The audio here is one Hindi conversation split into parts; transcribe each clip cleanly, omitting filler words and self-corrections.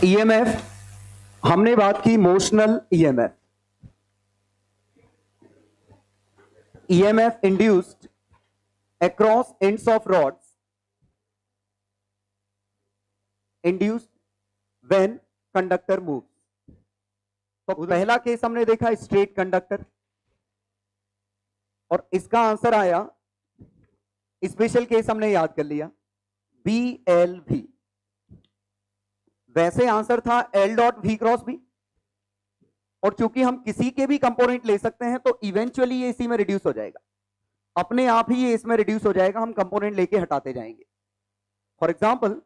ईएमएफ हमने बात की motional EMF. EMF induced across ends of rods induced when conductor moves। तो पहला केस हमने देखा स्ट्रेट कंडक्टर, और इसका आंसर आया, स्पेशल केस हमने याद कर लिया, BLV। वैसे आंसर था L dot V cross B, और चूंकि हम किसी के भी कंपोनेंट ले सकते हैं तो इवेंचुअली ये इसी में रिड्यूस हो जाएगा, अपने आप ही ये इसमें रिड्यूस हो जाएगा, हम कंपोनेंट लेके हटाते जाएंगे। फॉर एग्जांपल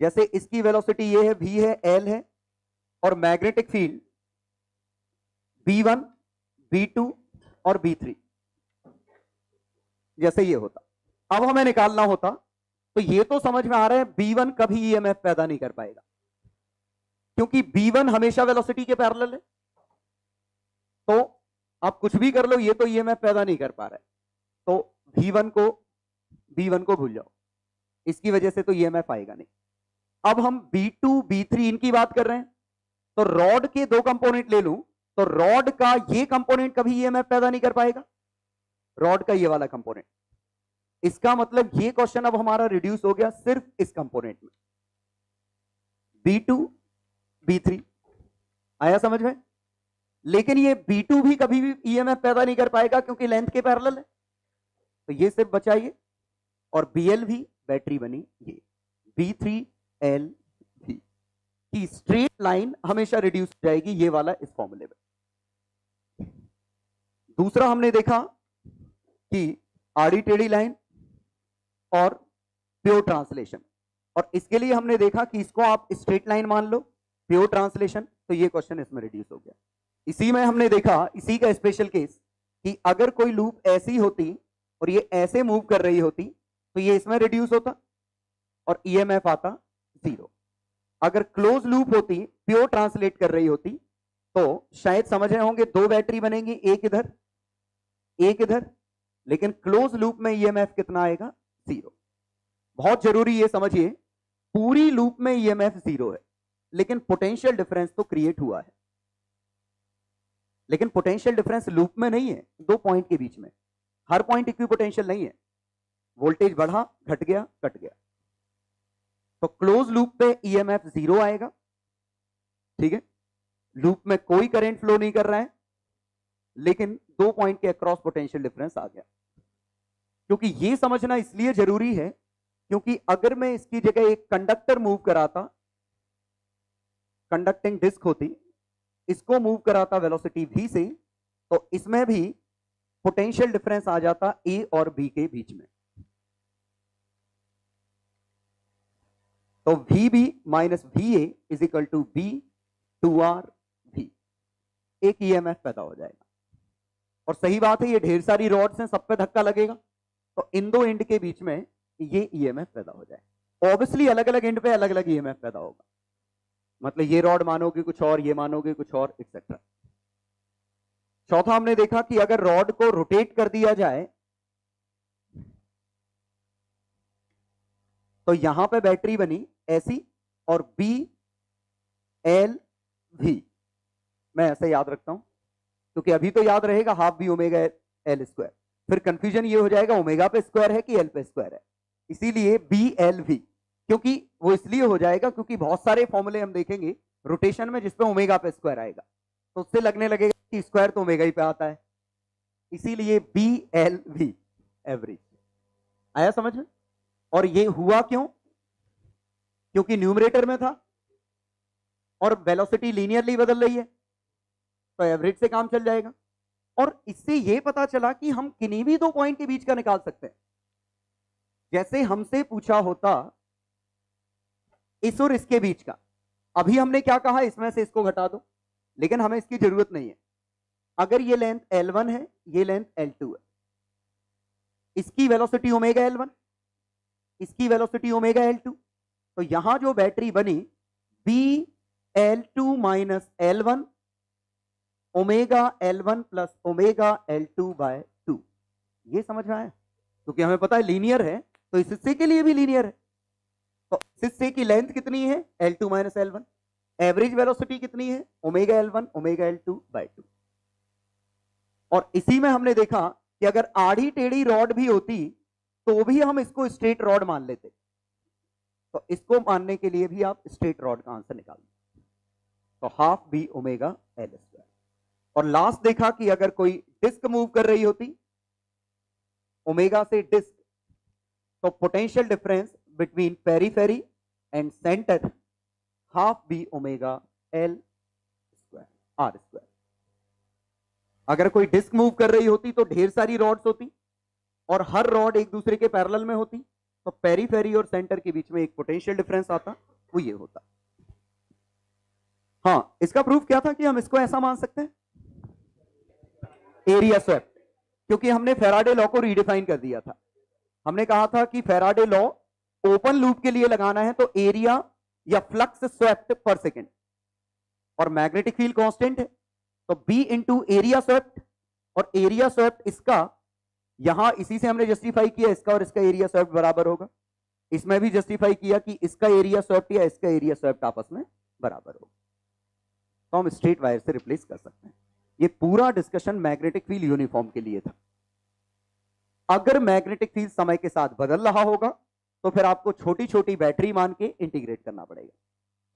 जैसे इसकी वेलोसिटी ये है, V है, L है, और मैग्नेटिक फील्ड B1, B2 और B3 जैसे ये होता। अब हमें निकालना होता, तो ये तो समझ में आ रहा है B1 कभी ईएमएफ पैदा नहीं कर पाएगा, क्योंकि B1 हमेशा वेलोसिटी के पैरेलल है। तो आप कुछ भी कर लो, ये तो ईएमएफ पैदा नहीं कर पा रहा है, तो B1 को भूल जाओ, इसकी वजह से तो ईएमएफ आएगा नहीं। अब हम B2, B3 इनकी बात कर रहे हैं, तो रॉड के दो कंपोनेंट ले लूं, तो रॉड का ये कंपोनेंट कभी ईएमएफ पैदा नहीं कर पाएगा, रॉड का ये वाला कंपोनेंट। इसका मतलब ये क्वेश्चन अब हमारा रिड्यूस हो गया सिर्फ इस कंपोनेंट में, B2, B3। आया समझ में? लेकिन ये B2 भी कभी भी ईएमएफ पैदा नहीं कर पाएगा क्योंकि लेंथ के पैरेलल है, तो ये सिर्फ बचा ये, और BL भी बैटरी बनी ये B3LV की स्ट्रेट लाइन हमेशा रिड्यूस हो जाएगी, ये वाला इस फॉर्मूले में। दूसरा हमने देखा कि आड़ी टेढ़ी लाइन और प्योर ट्रांसलेशन, और इसके लिए हमने देखा कि इसको आप स्ट्रेट लाइन मान लो, प्योर ट्रांसलेशन, तो ये क्वेश्चन इसमें रिड्यूस हो गया। इसी में हमने देखा, इसी का स्पेशल केस, कि अगर कोई लूप ऐसी होती और ये ऐसे मूव कर रही होती तो ये इसमें रिड्यूस होता और ईएमएफ आता 0। अगर क्लोज लूप होती, प्योर ट्रांसलेट कर रही होती, तो शायद समझ रहे होंगे दो बैटरी बनेंगी, एक इधर एक इधर, लेकिन क्लोज लूप में ईएमएफ कितना आएगा? 0। बहुत जरूरी ये समझिए, पूरी लूप में ईएमएफ 0 है, लेकिन पोटेंशियल डिफरेंस तो क्रिएट हुआ है। लेकिन पोटेंशियल डिफरेंस लूप में नहीं है, दो पॉइंट के बीच में, हर पॉइंट इक्विपोटेंशियल नहीं है, वोल्टेज बढ़ा, घट गया, कट गया। तो क्लोज लूप पे ईएमएफ 0 आएगा, ठीक है, लूप में कोई करंट फ्लो नहीं कर रहा है, लेकिन दो पॉइंट के अक्रॉस पोटेंशियल डिफरेंस आ गया। क्योंकि ये समझना इसलिए जरूरी है, क्योंकि अगर मैं इसकी जगह एक कंडक्टर मूव कराता, कंडक्टिंग डिस्क होती, इसको मूव कराता वेलोसिटी v से, तो इसमें भी पोटेंशियल डिफरेंस आ जाता a और b के बीच में। तो vb minus va is equal to B2RV, एक ईएमएफ पैदा हो जाएगा। और सही बात है, ये ढेर सारी रॉड्स हैं, सब पे धक्का लगेगा, तो इन दो एंड के बीच में ये ईएमएफ पैदा हो जाए। ऑब्वियसली अलग अलग एंड पे अलग अलग ईएमएफ पैदा होगा, मतलब ये रॉड मानोगे कुछ और, ये मानोगे कुछ और, एक्सेट्रा। चौथा हमने देखा कि अगर रॉड को रोटेट कर दिया जाए तो यहां पे बैटरी बनी ऐसी, और BLV मैं ऐसे याद रखता हूं क्योंकि अभी तो याद रहेगा half B omega L square, फिर कंफ्यूजन ये हो जाएगा ओमेगा पे स्क्वायर है कि L पे स्क्वायर है, इसीलिए BLV। क्योंकि वो इसलिए हो जाएगा क्योंकि बहुत सारे फॉर्मूले हम देखेंगे रोटेशन में जिसपे ओमेगा पे स्क्वायर आएगा, तो उससे लगने लगेगा कि स्क्वायर तो ओमेगा ही पे आता है, इसीलिए BLV एवरेज। आया समझ में? और ये हुआ क्यों? क्योंकि न्यूमरेटर में था और वेलोसिटी लीनियरली बदल रही है, तो एवरेज से काम चल जाएगा। और इससे ये पता चला कि हम किन्हीं भी दो पॉइंट के बीच का निकाल सकते हैं। जैसे हमसे पूछा होता इस और इसके बीच का, अभी हमने क्या कहा, इसमें से इसको घटा दो, लेकिन हमें इसकी जरूरत नहीं है। अगर ये लेंथ L1 है, ये लेंथ L2 है, इसकी वेलोसिटी ओमेगा L1, इसकी वेलोसिटी ओमेगा L2, तो यहां जो बैटरी बनी BL2 minus L1 omega L1 plus omega L2 by 2। ये समझ में आया? क्योंकि हमें पता है लीनियर है, तो इस हिस्से के लिए भी लीनियर है, तो हिस्से की लेंथ कितनी है L2 minus L1, average velocity कितनी है omega L1 omega L2 by 2। और इसी में हमने देखा कि अगर आड़ी टेढ़ी रॉड भी होती तो भी हम इसको स्ट्रेट रॉड मान लेते, तो इसको मानने के लिए भी आप स्ट्रेट रॉड का आंसर निकाल दो, तो half B omega L square. और लास्ट देखा कि अगर कोई डिस्क मूव कर रही होती ओमेगा से डिस्क, तो potential difference between periphery and centre half B omega L square R square. अगर कोई डिस्क मूव कर रही होती तो ढेर सारी रॉड्स होती और हर रॉड एक दूसरे के पैरेलल में होती, तो पेरीफेरी और सेंटर के बीच में एक पोटेंशियल डिफरेंस आता, वो ये होता। हाँ, इसका प्रूफ क्या था कि हम इसको ऐसा मान सकते हैं एरिया स्वेप्ट, क्योंकि हमने फैराडे लॉ को रीडिफाइन कर दिया था। हमने कहा था कि फैराडे लॉ ओपन लूप के लिए लगाना है तो एरिया या फ्लक्स स्वेप्ट पर सेकेंड, और मैग्नेटिक फील्ड कांस्टेंट है तो B इंटू एरिया स्वेप्ट, और एरिया स्वेप्ट इसका यहां इसी से हमने जस्टिफाई किया इसका और इसका एरिया स्वेप्ट बराबर होगा। इसमें भी जस्टिफाई किया कि इसका एरिया स्वेप्ट या इसका एरिया स्वेप्ट आपस में बराबर होगा, तो हम स्ट्रेट वायर से रिप्लेस कर सकते हैं। ये पूरा डिस्कशन मैग्नेटिक फील्ड यूनिफॉर्म के लिए था। अगर मैग्नेटिक फील्ड समय के साथ बदल रहा होगा तो फिर आपको छोटी छोटी बैटरी मान के इंटीग्रेट करना पड़ेगा।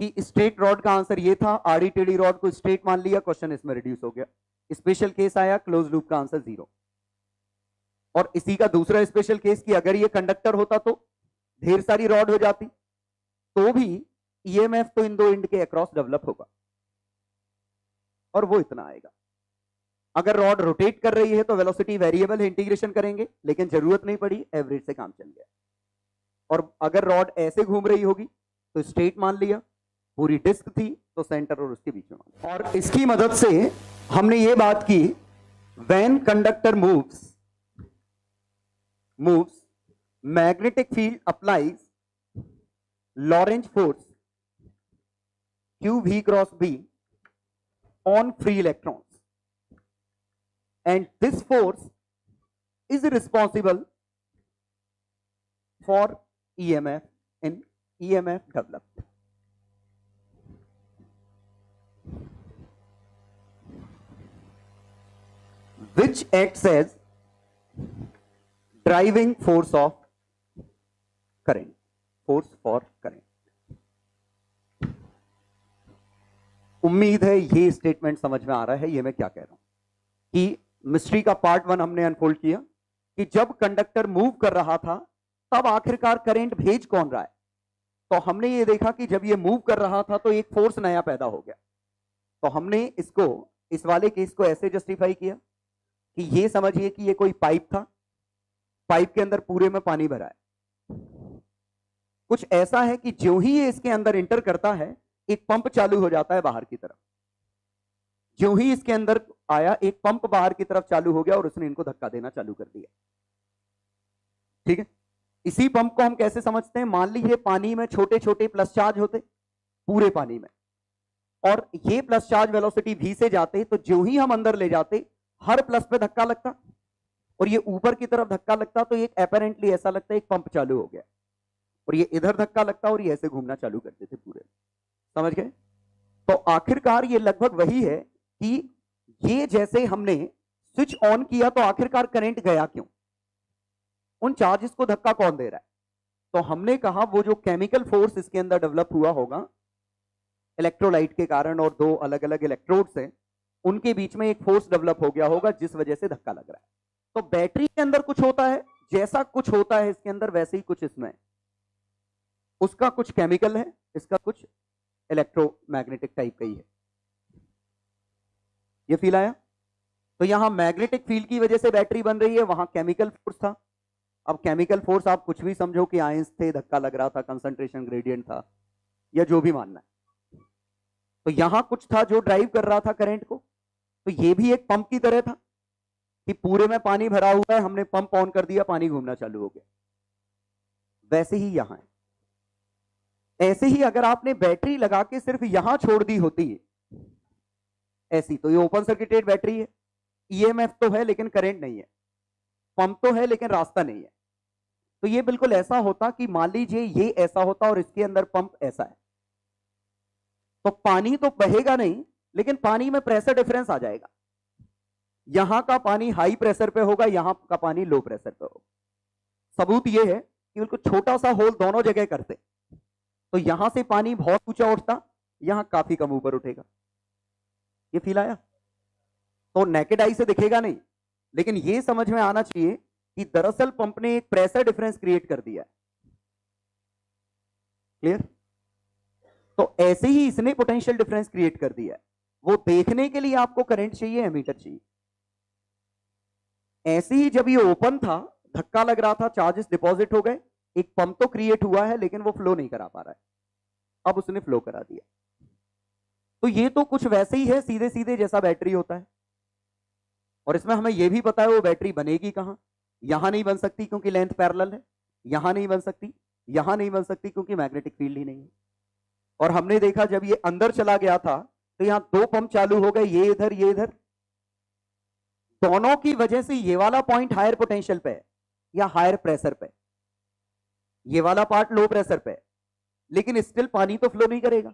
कि स्ट्रेट रॉड का आंसर ये था, आड़ी टेढ़ी रॉड को स्ट्रेट मान लिया, क्वेश्चन इसमें रिड्यूस हो गया। स्पेशल केस आया, क्लोज लूप का आंसर 0। और इसी का दूसरा स्पेशल केस कि अगर ये कंडक्टर होता तो ढेर सारी रॉड हो जाती, तो भी ईएमएफ तो इन दो एंड के अक्रॉस डेवलप होगा और वो इतना आएगा। अगर रॉड रोटेट कर रही है तो वेलोसिटी वेरिएबल है, इंटीग्रेशन करेंगे, लेकिन जरूरत नहीं पड़ी, एवरेज से काम चल गया। और अगर रॉड ऐसे घूम रही होगी तो स्ट्रेट मान लिया, पूरी डिस्क थी तो सेंटर और उसके बीच में मान लिया। और इसकी मदद से हमने ये बात की, when conductor moves magnetic field applies Lorentz force QV cross B on free electrons, and this force is responsible for EMF in EMF developed. Which acts as driving force of current, force for current. उम्मीद है ये स्टेटमेंट समझ में आ रहा है, ये मैं क्या कह रहा हूं कि मिस्ट्री का पार्ट 1 हमने अनफोल्ड किया कि जब कंडक्टर मूव कर रहा था तब आखिरकार करंट भेज कौन रहा है। तो हमने ये देखा कि जब ये मूव कर रहा था तो एक फोर्स नया पैदा हो गया। तो हमने इसको, इस वाले केस को ऐसे जस्टिफाई किया कि ये समझिए कि ये कोई पाइप था, पाइप के अंदर पूरे में पानी भरा है। कुछ ऐसा है कि जो ही ये इसके अंदर इंटर करता है एक पंप चालू हो जाता है बाहर की तरफ। जो ही इसके अंदर आया एक पंप बाहर की तरफ चालू हो गया और उसने इनको धक्का देना चालू कर दिया। ठीक है, इसी पंप को हम कैसे समझते हैं, मान लीजिए पानी में छोटे छोटे प्लस चार्ज होते पूरे पानी में, और ये प्लस चार्ज वेलोसिटी v से जाते, तो जो ही हम अंदर ले जाते हर प्लस पे धक्का लगता और ये ऊपर की तरफ धक्का लगता, तो एक अपेरेंटली ऐसा लगता है एक पंप चालू हो गया, और ये इधर धक्का लगता और ये ऐसे घूमना चालू करते थे पूरे। समझ गए? तो आखिरकार ये लगभग वही है कि ये जैसे हमने स्विच ऑन किया तो आखिरकार करंट गया क्यों, उन चार्जेस को धक्का कौन दे रहा है। तो हमने कहा वो जो केमिकल फोर्स इसके अंदर डेवलप हुआ होगा इलेक्ट्रोलाइट के कारण, और दो अलग अलग इलेक्ट्रोड्स हैं उनके बीच में एक फोर्स डेवलप हो गया होगा जिस वजह से धक्का लग रहा है। तो बैटरी के अंदर कुछ होता है, जैसा कुछ होता है इसके अंदर वैसे ही कुछ इसमें, उसका कुछ केमिकल है, इसका कुछ इलेक्ट्रोमैग्नेटिक टाइप का ही है। ये फील आया? तो यहां मैग्नेटिक फील्ड की वजह से बैटरी बन रही है, वहां केमिकल फोर्स था। अब केमिकल फोर्स आप कुछ भी समझो कि आयंस थे, धक्का लग रहा था, कंसंट्रेशन ग्रेडियंट था, या जो भी मानना है। तो यहां कुछ था जो ड्राइव कर रहा था करंट को। तो ये भी एक पंप की तरह था कि पूरे में पानी भरा हुआ है, हमने पंप ऑन कर दिया, पानी घूमना चालू हो गया। वैसे ही यहां है। ऐसे ही अगर आपने बैटरी लगा के सिर्फ यहां छोड़ दी होती है ऐसी, तो ये ओपन सर्किटेड बैटरी है, ईएमएफ तो है लेकिन करंट नहीं है, पंप तो है लेकिन रास्ता नहीं है। तो ये बिल्कुल ऐसा होता कि मान लीजिए ये ऐसा होता और इसके अंदर पंप ऐसा है, तो पानी तो बहेगा नहीं, लेकिन पानी में प्रेशर डिफरेंस आ जाएगा। यहां का पानी हाई प्रेशर पे होगा, यहां का पानी लो प्रेशर पे होगा। सबूत ये है कि बिल्कुल छोटा सा होल दोनों जगह करते, तो यहां से पानी बहुत ऊंचा उठता, यहां काफी कम ऊपर उठेगा। ये फील आया? तो नेकेड आई से दिखेगा नहीं, लेकिन ये समझ में आना चाहिए कि दरअसल पंप ने एक प्रेशर डिफरेंस क्रिएट कर दिया है। क्लियर? तो ऐसे ही इसने पोटेंशियल डिफरेंस क्रिएट कर दिया है। वो देखने के लिए आपको करंट चाहिए, एमीटर चाहिए। ऐसे ही जब ये ओपन था, धक्का लग रहा था, चार्जेस डिपॉजिट हो गए, एक पंप तो क्रिएट हुआ है, लेकिन वो फ्लो नहीं करा पा रहा है। अब उसने फ्लो करा दिया। तो ये तो कुछ वैसे ही है, सीधे सीधे जैसा बैटरी होता है। और इसमें हमें यह भी पता है वो बैटरी बनेगी कहां। यहां नहीं बन सकती क्योंकि लेंथ पैरेलल है, यहां नहीं बन सकती, यहां नहीं बन सकती क्योंकि मैग्नेटिक फील्ड ही नहीं है। और हमने देखा जब ये अंदर चला गया था तो यहां दो पंप चालू हो गए, ये इधर ये इधर। दोनों की वजह से ये वाला पॉइंट हायर पोटेंशियल पे है या हायर प्रेशर पे, ये वाला पार्ट लो प्रेशर पे है, लेकिन स्टिल पानी तो फ्लो नहीं करेगा।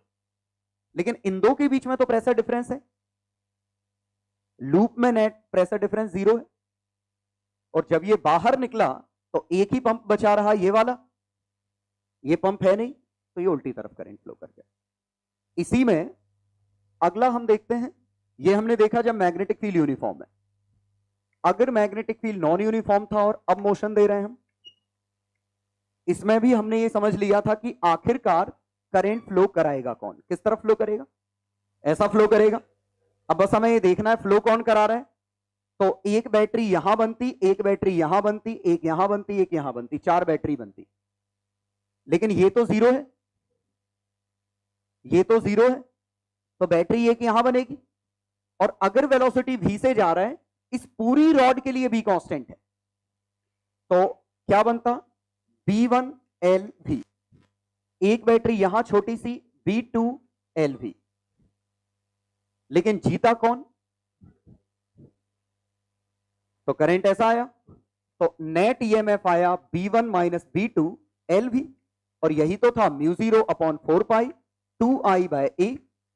लेकिन इन दो के बीच में तो प्रेशर डिफरेंस है। लूप में नेट प्रेशर डिफरेंस 0 है। और जब ये बाहर निकला तो एक ही पंप बचा रहा, ये वाला। ये पंप है नहीं, तो ये उल्टी तरफ करंट फ्लो कर गया। इसी में अगला हम देखते हैं, ये हमने देखा जब मैग्नेटिक फील्ड यूनिफॉर्म है। अगर मैग्नेटिक फील्ड नॉन यूनिफॉर्म था और अब मोशन दे रहे हैं हम, इसमें भी हमने ये समझ लिया था कि आखिरकार करंट फ्लो कराएगा कौन, किस तरफ फ्लो करेगा, ऐसा फ्लो करेगा। अब बस हमें ये देखना है फ्लो कौन करा रहा है। तो एक बैटरी यहां बनती, एक बैटरी यहां बनती, एक यहां बनती, एक यहां बनती, 4 बैटरी बनती। लेकिन ये तो 0 है, ये तो 0 है, तो बैटरी एक यहां बनेगी। और अगर वेलोसिटी v से जा रहा है, इस पूरी रॉड के लिए v कांस्टेंट है, तो क्या बनता, v1 LV। एक बैटरी यहां छोटी सी, v2 LV। लेकिन जीता कौन, तो करंट ऐसा आया, तो नेट ईएमएफ आया v1 माइनस v2 LV। और यही तो था μ0 upon 4 pi 2i by a,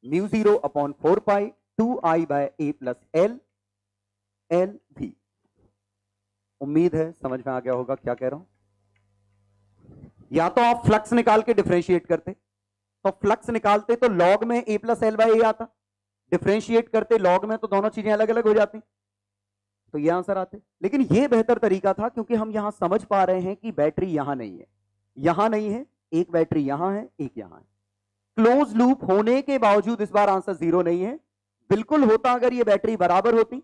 μ0 upon 4 pi 2i by a plus l LV। उम्मीद है समझ में आ गया होगा क्या कह रहा हूं। या तो आप फ्लक्स निकाल के डिफरेंशिएट करते, तो फ्लक्स निकालते तो लॉग में a प्लस एल बाय ए आता, डिफरेंशिएट करते लॉग में तो दोनों चीजें अलग अलग हो जाती, तो ये आंसर आते। लेकिन ये बेहतर तरीका था क्योंकि हम यहां समझ पा रहे हैं कि बैटरी यहां नहीं है, यहां नहीं है, एक बैटरी यहां है, एक यहां है। क्लोज लूप होने के बावजूद इस बार आंसर 0 नहीं है। बिल्कुल होता अगर ये बैटरी बराबर होती,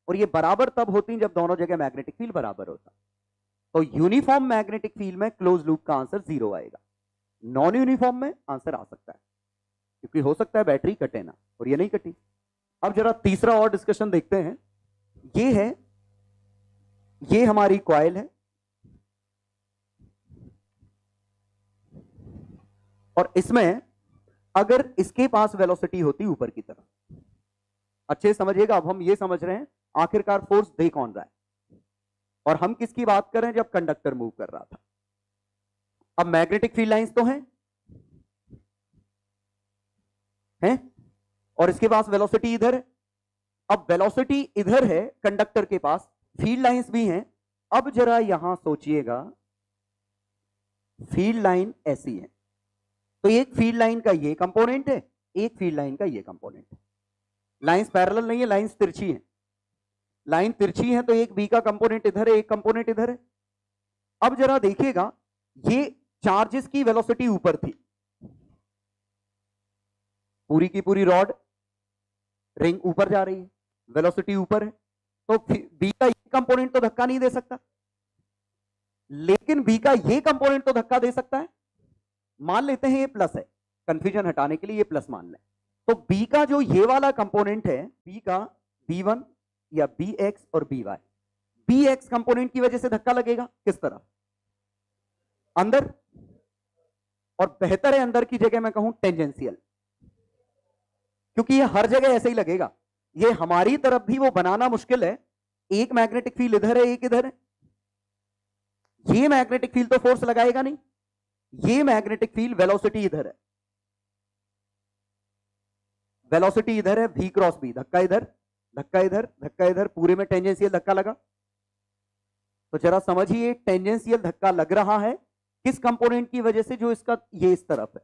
और ये बराबर तब होती जब दोनों जगह मैग्नेटिक फील्ड बराबर होता। तो यूनिफॉर्म मैग्नेटिक फील्ड में क्लोज लूप का आंसर 0 आएगा। नॉन यूनिफॉर्म में आंसर आ सकता है, क्योंकि हो सकता है बैटरी कटे ना, और ये नहीं कटी। अब जरा तीसरा और डिस्कशन देखते हैं। ये है, ये हमारी कॉइल है, और इसमें अगर इसके पास वेलोसिटी होती ऊपर की तरफ, अच्छे समझिएगा। अब हम ये समझ रहे हैं आखिरकार फोर्स दे कौन रहा है, और हम किसकी बात कर रहे हैं, जब कंडक्टर मूव कर रहा था। अब मैग्नेटिक फील्ड लाइंस तो हैं, और इसके पास वेलोसिटी इधर है। अब वेलोसिटी इधर है कंडक्टर के पास, फील्ड लाइंस भी हैं। अब जरा यहां सोचिएगा, फील्ड लाइन ऐसी है, तो एक फील्ड लाइन का ये कंपोनेंट है, एक फील्ड लाइन का ये कंपोनेंट है। लाइंस पैरेलल नहीं है, लाइंस तिरछी है। लाइन तिरछी है तो एक बी का कंपोनेंट इधर है, एक कंपोनेंट इधर है। अब जरा देखिएगा, ये चार्जेस की वेलोसिटी ऊपर थी, पूरी की पूरी रॉड रिंग ऊपर जा रही है, वेलोसिटी ऊपर है, तो बी का ये कंपोनेंट तो धक्का नहीं दे सकता, लेकिन बी का ये कंपोनेंट तो धक्का दे सकता है। मान लेते हैं ये प्लस है, कंफ्यूजन हटाने के लिए ये प्लस मान लें। तो बी का जो ये वाला कंपोनेंट है, बी का b1 या bx और by, bx कंपोनेंट की वजह से धक्का लगेगा किस तरह, अंदर, और बेहतर है अंदर की जगह मैं कहूं टेंजेंशियल, क्योंकि ये हर जगह ऐसे ही लगेगा। ये हमारी तरफ भी वो बनाना मुश्किल है, एक मैग्नेटिक फील्ड इधर है, एक इधर है। ये मैग्नेटिक फील्ड तो फोर्स लगाएगा नहीं, ये मैग्नेटिक फील्ड वेलोसिटी इधर है, वेलोसिटी इधर है, v क्रॉस b, धक्का इधर धक्का इधर धक्का इधर, पूरे में टेंजेंशियल धक्का लगा। तो जरा समझिए टेंजेंशियल धक्का लग रहा है किस कंपोनेंट की वजह से, जो इसका ये इस तरफ है।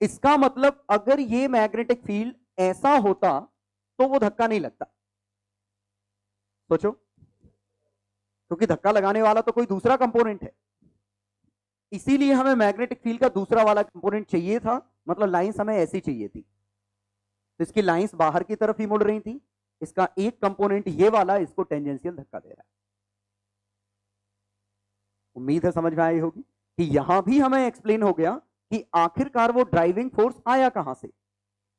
इसका मतलब अगर ये मैग्नेटिक फील्ड ऐसा होता तो वो धक्का नहीं लगता। सोचो, क्योंकि धक्का लगाने वाला तो कोई दूसरा कंपोनेंट है, इसीलिए हमें मैग्नेटिक फील्ड का दूसरा वाला कंपोनेंट चाहिए था, मतलब लाइंस हमें ऐसी चाहिए थी। तो इसकी लाइंस बाहर की तरफ ही मुड़ रही थी, इसका एक कंपोनेंट ये वाला इसको टेंजेंशियल धक्का दे रहा है। उम्मीद है समझ में आई होगी कि यहां भी हमें एक्सप्लेन हो गया कि आखिरकार वो ड्राइविंग फोर्स आया कहां से।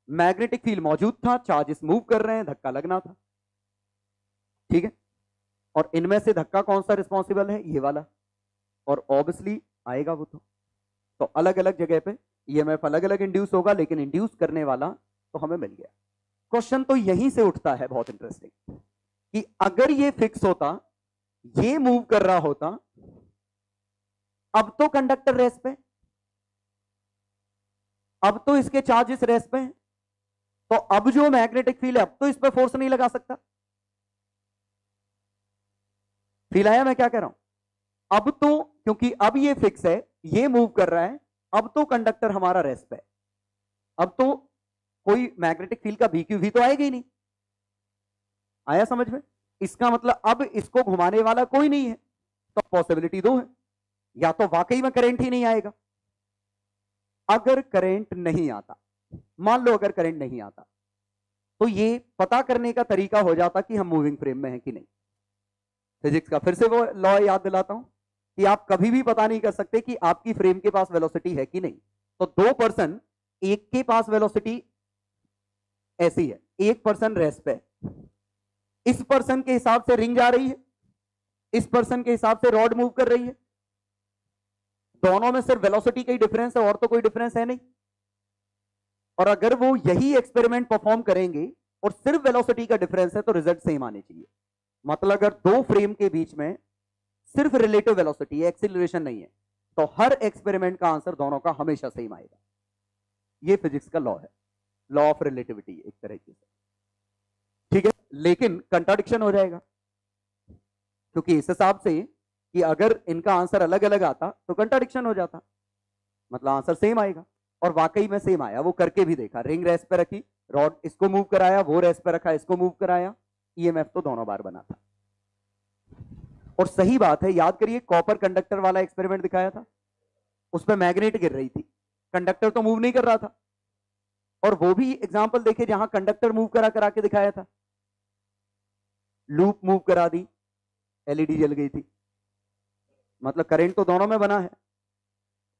मैग्नेटिक फील्ड मौजूद था, चार्जेस मूव कर रहे हैं, धक्का लगना था, ठीक है। और इनमें से धक्का कौन सा रिस्पॉन्सिबल है, ये वाला, और ऑब्वियसली आएगा वो तो अलग अलग जगह पे ईएमएफ अलग अलग इंड्यूस होगा, लेकिन इंड्यूस करने वाला तो हमें मिल गया। क्वेश्चन तो यहीं से उठता है बहुत इंटरेस्टिंग, कि अगर ये फिक्स होता, ये मूव कर रहा होता, अब तो कंडक्टर रेस पे, अब तो इसके चार्जेस रेस पे हैं, तो अब जो मैग्नेटिक फील्ड है अब तो इस पे फोर्स नहीं लगा सकता। फील आया मैं क्या कह रहा हूं? अब तो क्योंकि अब ये फिक्स है, ये मूव कर रहा है, अब तो कंडक्टर हमारा रेस्ट पे है, अब तो कोई मैग्नेटिक फील्ड का BQV तो आएगा ही नहीं। आया समझ में? इसका मतलब अब इसको घुमाने वाला कोई नहीं है, तो पॉसिबिलिटी दो है, या तो वाकई में करंट ही नहीं आएगा। अगर करंट नहीं आता, मान लो अगर करंट नहीं आता, तो ये पता करने का तरीका हो जाता कि हम मूविंग फ्रेम में हैं कि नहीं। फिजिक्स का फिर से वो लॉ याद दिलाता हूं कि आप कभी भी पता नहीं कर सकते कि आपकी फ्रेम के पास वेलोसिटी है कि नहीं। तो दो पर्सन, एक के पास वेलोसिटी ऐसी है, एक पर्सन रेस्ट पे, इस पर्सन के हिसाब से रिंग जा रही है, इस पर्सन के हिसाब से रॉड मूव कर रही है, दोनों में सिर्फ वेलोसिटी का ही डिफरेंस है और तो कोई डिफरेंस है नहीं। और अगर वो यही एक्सपेरिमेंट परफॉर्म करेंगे और सिर्फ वेलोसिटी का डिफरेंस है, तो रिजल्ट सेम आने चाहिए। मतलब अगर दो फ्रेम के बीच में सिर्फ रिलेटिव वेलोसिटी है, एक्सीलरेशन नहीं है, तो हर एक्सपेरिमेंट का आंसर दोनों का हमेशा सेम आएगा। ये फिजिक्स का लॉ है, लॉ ऑफ रिलेटिविटी एक तरीके से, ठीक है। लेकिन कंट्राडिक्शन हो जाएगा, क्योंकि इस हिसाब से कि अगर इनका आंसर अलग अलग आता तो कंट्राडिक्शन हो जाता, मतलब आंसर सेम आएगा। और वाकई में सेम आया, वो करके भी देखा, रिंग रेस्ट पे रखी, रॉड इसको मूव कराया, वो रेस्ट पे रखा, इसको मूव कराया, ईएमएफ तो दोनों बार बना था। और सही बात है, याद करिए कॉपर कंडक्टर वाला एक्सपेरिमेंट दिखाया था, उसमें मैग्नेट गिर रही थी, कंडक्टर तो मूव नहीं कर रहा था। और वो भी एग्जांपल देखे जहां कंडक्टर मूव करा करा के दिखाया था, लूप मूव करा दी, एलईडी जल गई थी, मतलब करंट तो दोनों में बना है।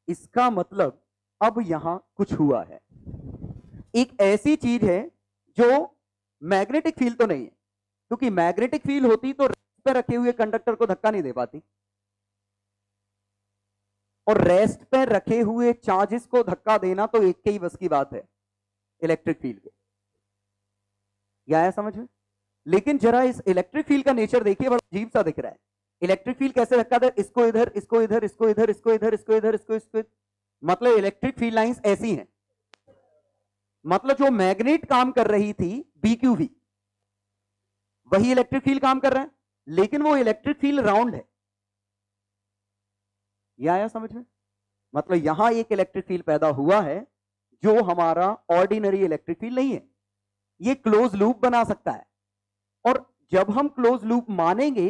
इसका मतलब अब यहां कुछ हुआ है, एक ऐसी चीज है जो मैग्नेटिक फील्ड तो नहीं है, क्योंकि मैग्नेटिक फील्ड होती तो रेस्ट पे रखे हुए कंडक्टर को धक्का नहीं दे पाती, और रेस्ट पे रखे हुए चार्जेस को धक्का देना तो एक के ही बस की बात है, इलेक्ट्रिक फील्ड के। यह आया समझ में? लेकिन जरा इस इलेक्ट्रिक फील्ड का नेचर देखिए, बड़ा अजीब सा दिख रहा है। इलेक्ट्रिक फील्ड कैसे धक्का दे, इसको इधर, इसको इधर, इसको इधर, इसको इधर, इसको इधर, इसको इधर, मतलब इलेक्ट्रिक फील्ड लाइंस ऐसी हैं। मतलब जो मैग्नेट काम कर रही थी BQV, वही इलेक्ट्रिक फील्ड काम कर रहा है, लेकिन वो इलेक्ट्रिक फील्ड राउंड है। यह आया समझ में? मतलब यहां एक इलेक्ट्रिक फील्ड पैदा हुआ है जो हमारा ऑर्डिनरी इलेक्ट्रिक फील्ड नहीं है, ये क्लोज लूप बना सकता है। और जब हम क्लोज लूप मानेंगे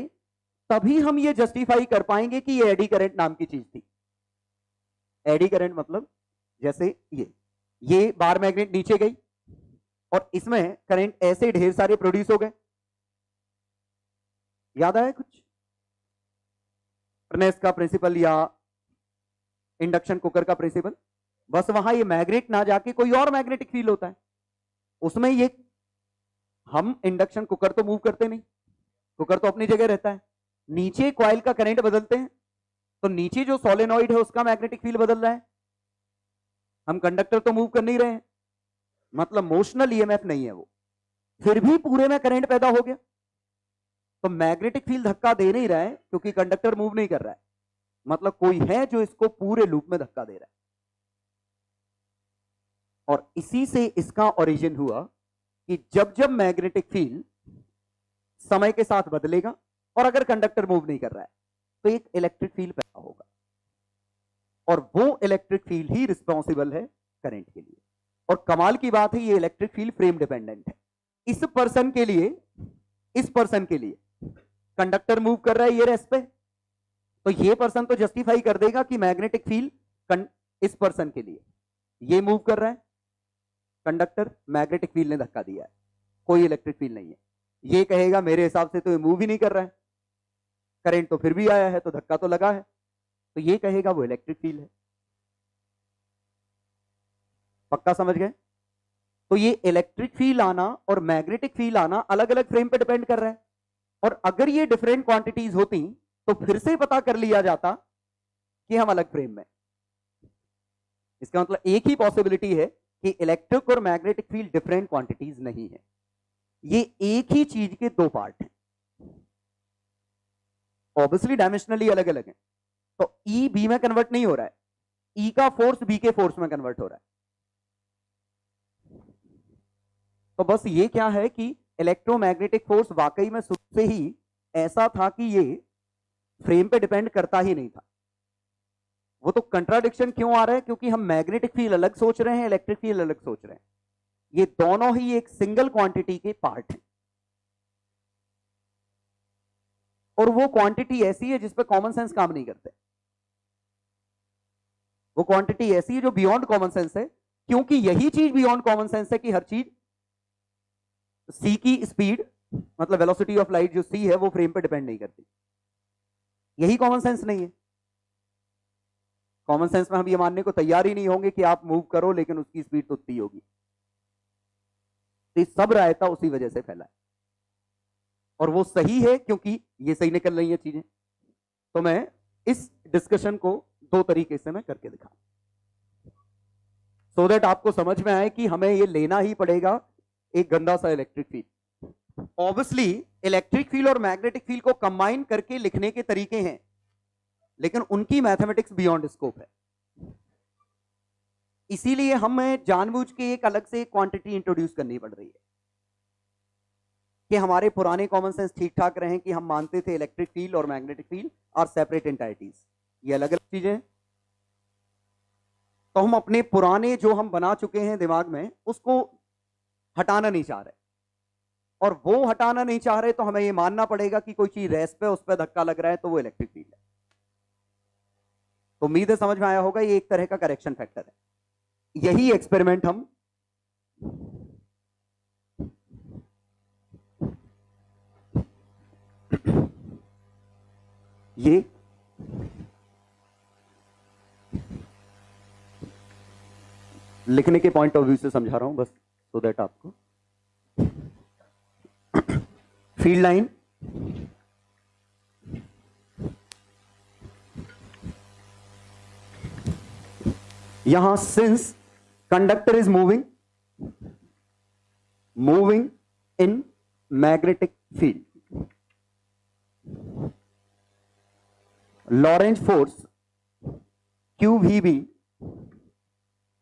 तभी हम ये जस्टिफाई कर पाएंगे कि ये एडी करंट नाम की चीज थी। एडी करंट मतलब जैसे ये बार मैग्नेट नीचे गई और इसमें करंट ऐसे ढेर सारे प्रोड्यूस हो गए। याद आया कुछ? फर्नेस का प्रिंसिपल या इंडक्शन कुकर का प्रिंसिपल, बस वहां ये मैग्नेट ना जाके कोई और मैग्नेटिक फील्ड होता है उसमें। ये हम इंडक्शन कुकर तो मूव करते नहीं, कुकर तो अपनी जगह रहता है, नीचे कॉइल का करंट बदलते हैं तो नीचे जो सोलेनॉइड है उसका मैग्नेटिक फील्ड बदल रहा है, हम कंडक्टर तो मूव कर नहीं रहे हैं, मतलब मोशनल ईएमएफ नहीं है वो, फिर भी पूरे में करंट पैदा हो गया। तो मैग्नेटिक फील्ड धक्का दे नहीं रहा है क्योंकि कंडक्टर मूव नहीं कर रहा है, मतलब कोई है जो इसको पूरे लूप में धक्का दे रहा है। और इसी से इसका ओरिजिन हुआ कि जब जब मैग्नेटिक फील्ड समय के साथ बदलेगा और अगर कंडक्टर मूव नहीं कर रहा है तो एक इलेक्ट्रिक फील्ड पैदा होगा, और वो इलेक्ट्रिक फील्ड ही रिस्पॉन्सिबल है करंट के लिए। और कमाल की बात है, ये इलेक्ट्रिक फील्ड फ्रेम डिपेंडेंट है। इस पर्सन के लिए कंडक्टर मूव कर रहा है ये रेस्ट पे, तो ये पर्सन तो जस्टिफाई कर देगा कि मैग्नेटिक फील्ड इस पर्सन के लिए ये मूव कर रहा है, कंडक्टर मैग्नेटिक फील्ड ने धक्का दिया है, कोई इलेक्ट्रिक फील्ड नहीं है। ये कहेगा मेरे हिसाब से तो ये मूव ही नहीं कर रहा है, करंट तो फिर भी आया है तो धक्का तो लगा है, तो ये कहेगा वो इलेक्ट्रिक फील्ड है। पक्का समझ गए? तो ये इलेक्ट्रिक फील्ड आना और मैग्नेटिक फील्ड आना अलग अलग फ्रेम पे डिपेंड कर रहा है। और अगर ये डिफरेंट क्वांटिटीज होती तो फिर से पता कर लिया जाता कि हम अलग फ्रेम में। इसका मतलब एक ही पॉसिबिलिटी है कि इलेक्ट्रिक और मैग्नेटिक फील्ड डिफरेंट क्वांटिटीज नहीं है, ये एक ही चीज के दो पार्ट हैं। ऑब्वियसली डायमेंशनली अलग अलग है, तो ई बी में कन्वर्ट नहीं हो रहा है, ई का फोर्स बी के फोर्स में कन्वर्ट हो रहा है। तो बस ये क्या है कि इलेक्ट्रोमैग्नेटिक फोर्स वाकई में शुरू से ही ऐसा था कि ये फ्रेम पे डिपेंड करता ही नहीं था। वो तो कंट्राडिक्शन क्यों आ रहा है? क्योंकि हम मैग्नेटिक फील्ड अलग सोच रहे हैं, इलेक्ट्रिक फील्ड अलग सोच रहे हैं। ये दोनों ही एक सिंगल क्वांटिटी के पार्ट हैं, और वो क्वांटिटी ऐसी है जिस पे कॉमन सेंस काम नहीं करते। वो क्वांटिटी ऐसी है जो बियॉन्ड कॉमन सेंस है, क्योंकि यही चीज बियॉन्ड कॉमन सेंस है कि हर चीज सी की स्पीड, मतलब वेलोसिटी ऑफ लाइट जो सी है, वो फ्रेम पे डिपेंड नहीं करती। यही कॉमन सेंस नहीं है। कॉमन सेंस में हम ये मानने को तैयार ही नहीं होंगे कि आप मूव करो लेकिन उसकी स्पीड तो उतनी होगी। तो सब रायता उसी वजह से फैला है, और वो सही है क्योंकि ये सही निकल रही है चीजें। तो मैं इस डिस्कशन को दो तरीके से मैं करके दिखा, सो दैट आपको समझ में आए कि हमें ये लेना ही पड़ेगा एक गंदा सा electric field. Obviously electric field और मैग्नेटिक फील्ड को कंबाइन करके लिखने के तरीके हैं, लेकिन उनकी मैथमेटिक्स बियॉन्ड स्कोप है। इसीलिए हमें जानबूझ के एक अलग से क्वांटिटी इंट्रोड्यूस करनी पड़ रही है कि हमारे पुराने कॉमन सेंस ठीक ठाक रहें कि हम मानते थे इलेक्ट्रिक फील्ड और magnetic field are separate entities, ये अलग अलग चीजें। तो हम अपने पुराने जो हम बना चुके हैं दिमाग में उसको हटाना नहीं चाह रहे, और वो हटाना नहीं चाह रहे तो हमें ये मानना पड़ेगा कि कोई चीज रेस्ट पे उस पर धक्का लग रहा है तो वो इलेक्ट्रिक फील्ड है। तो उम्मीद है समझ में आया होगा, ये एक तरह का करेक्शन फैक्टर है। यही एक्सपेरिमेंट हम ये लिखने के पॉइंट ऑफ व्यू से समझा रहा हूं बस, सो दैट आपको फील्ड लाइन यहां since conductor is moving in magnetic field, Lorentz force QVB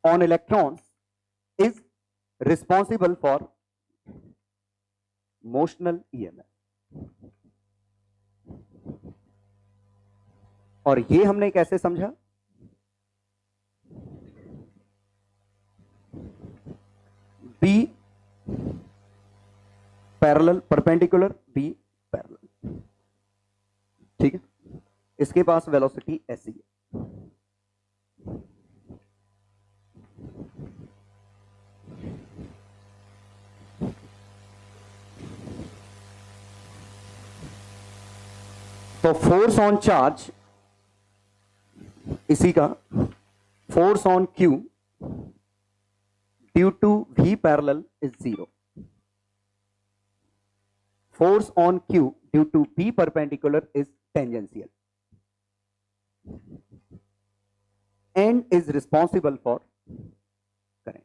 on electrons is responsible for motional EMF। और ये हमने कैसे समझा? B parallel perpendicular, B parallel, ठीक है। इसके पास वेलोसिटी ऐसी है, तो फोर्स ऑन चार्ज इसी का force on Q due to V parallel is 0, force on Q due to B perpendicular is tangential and is responsible for current।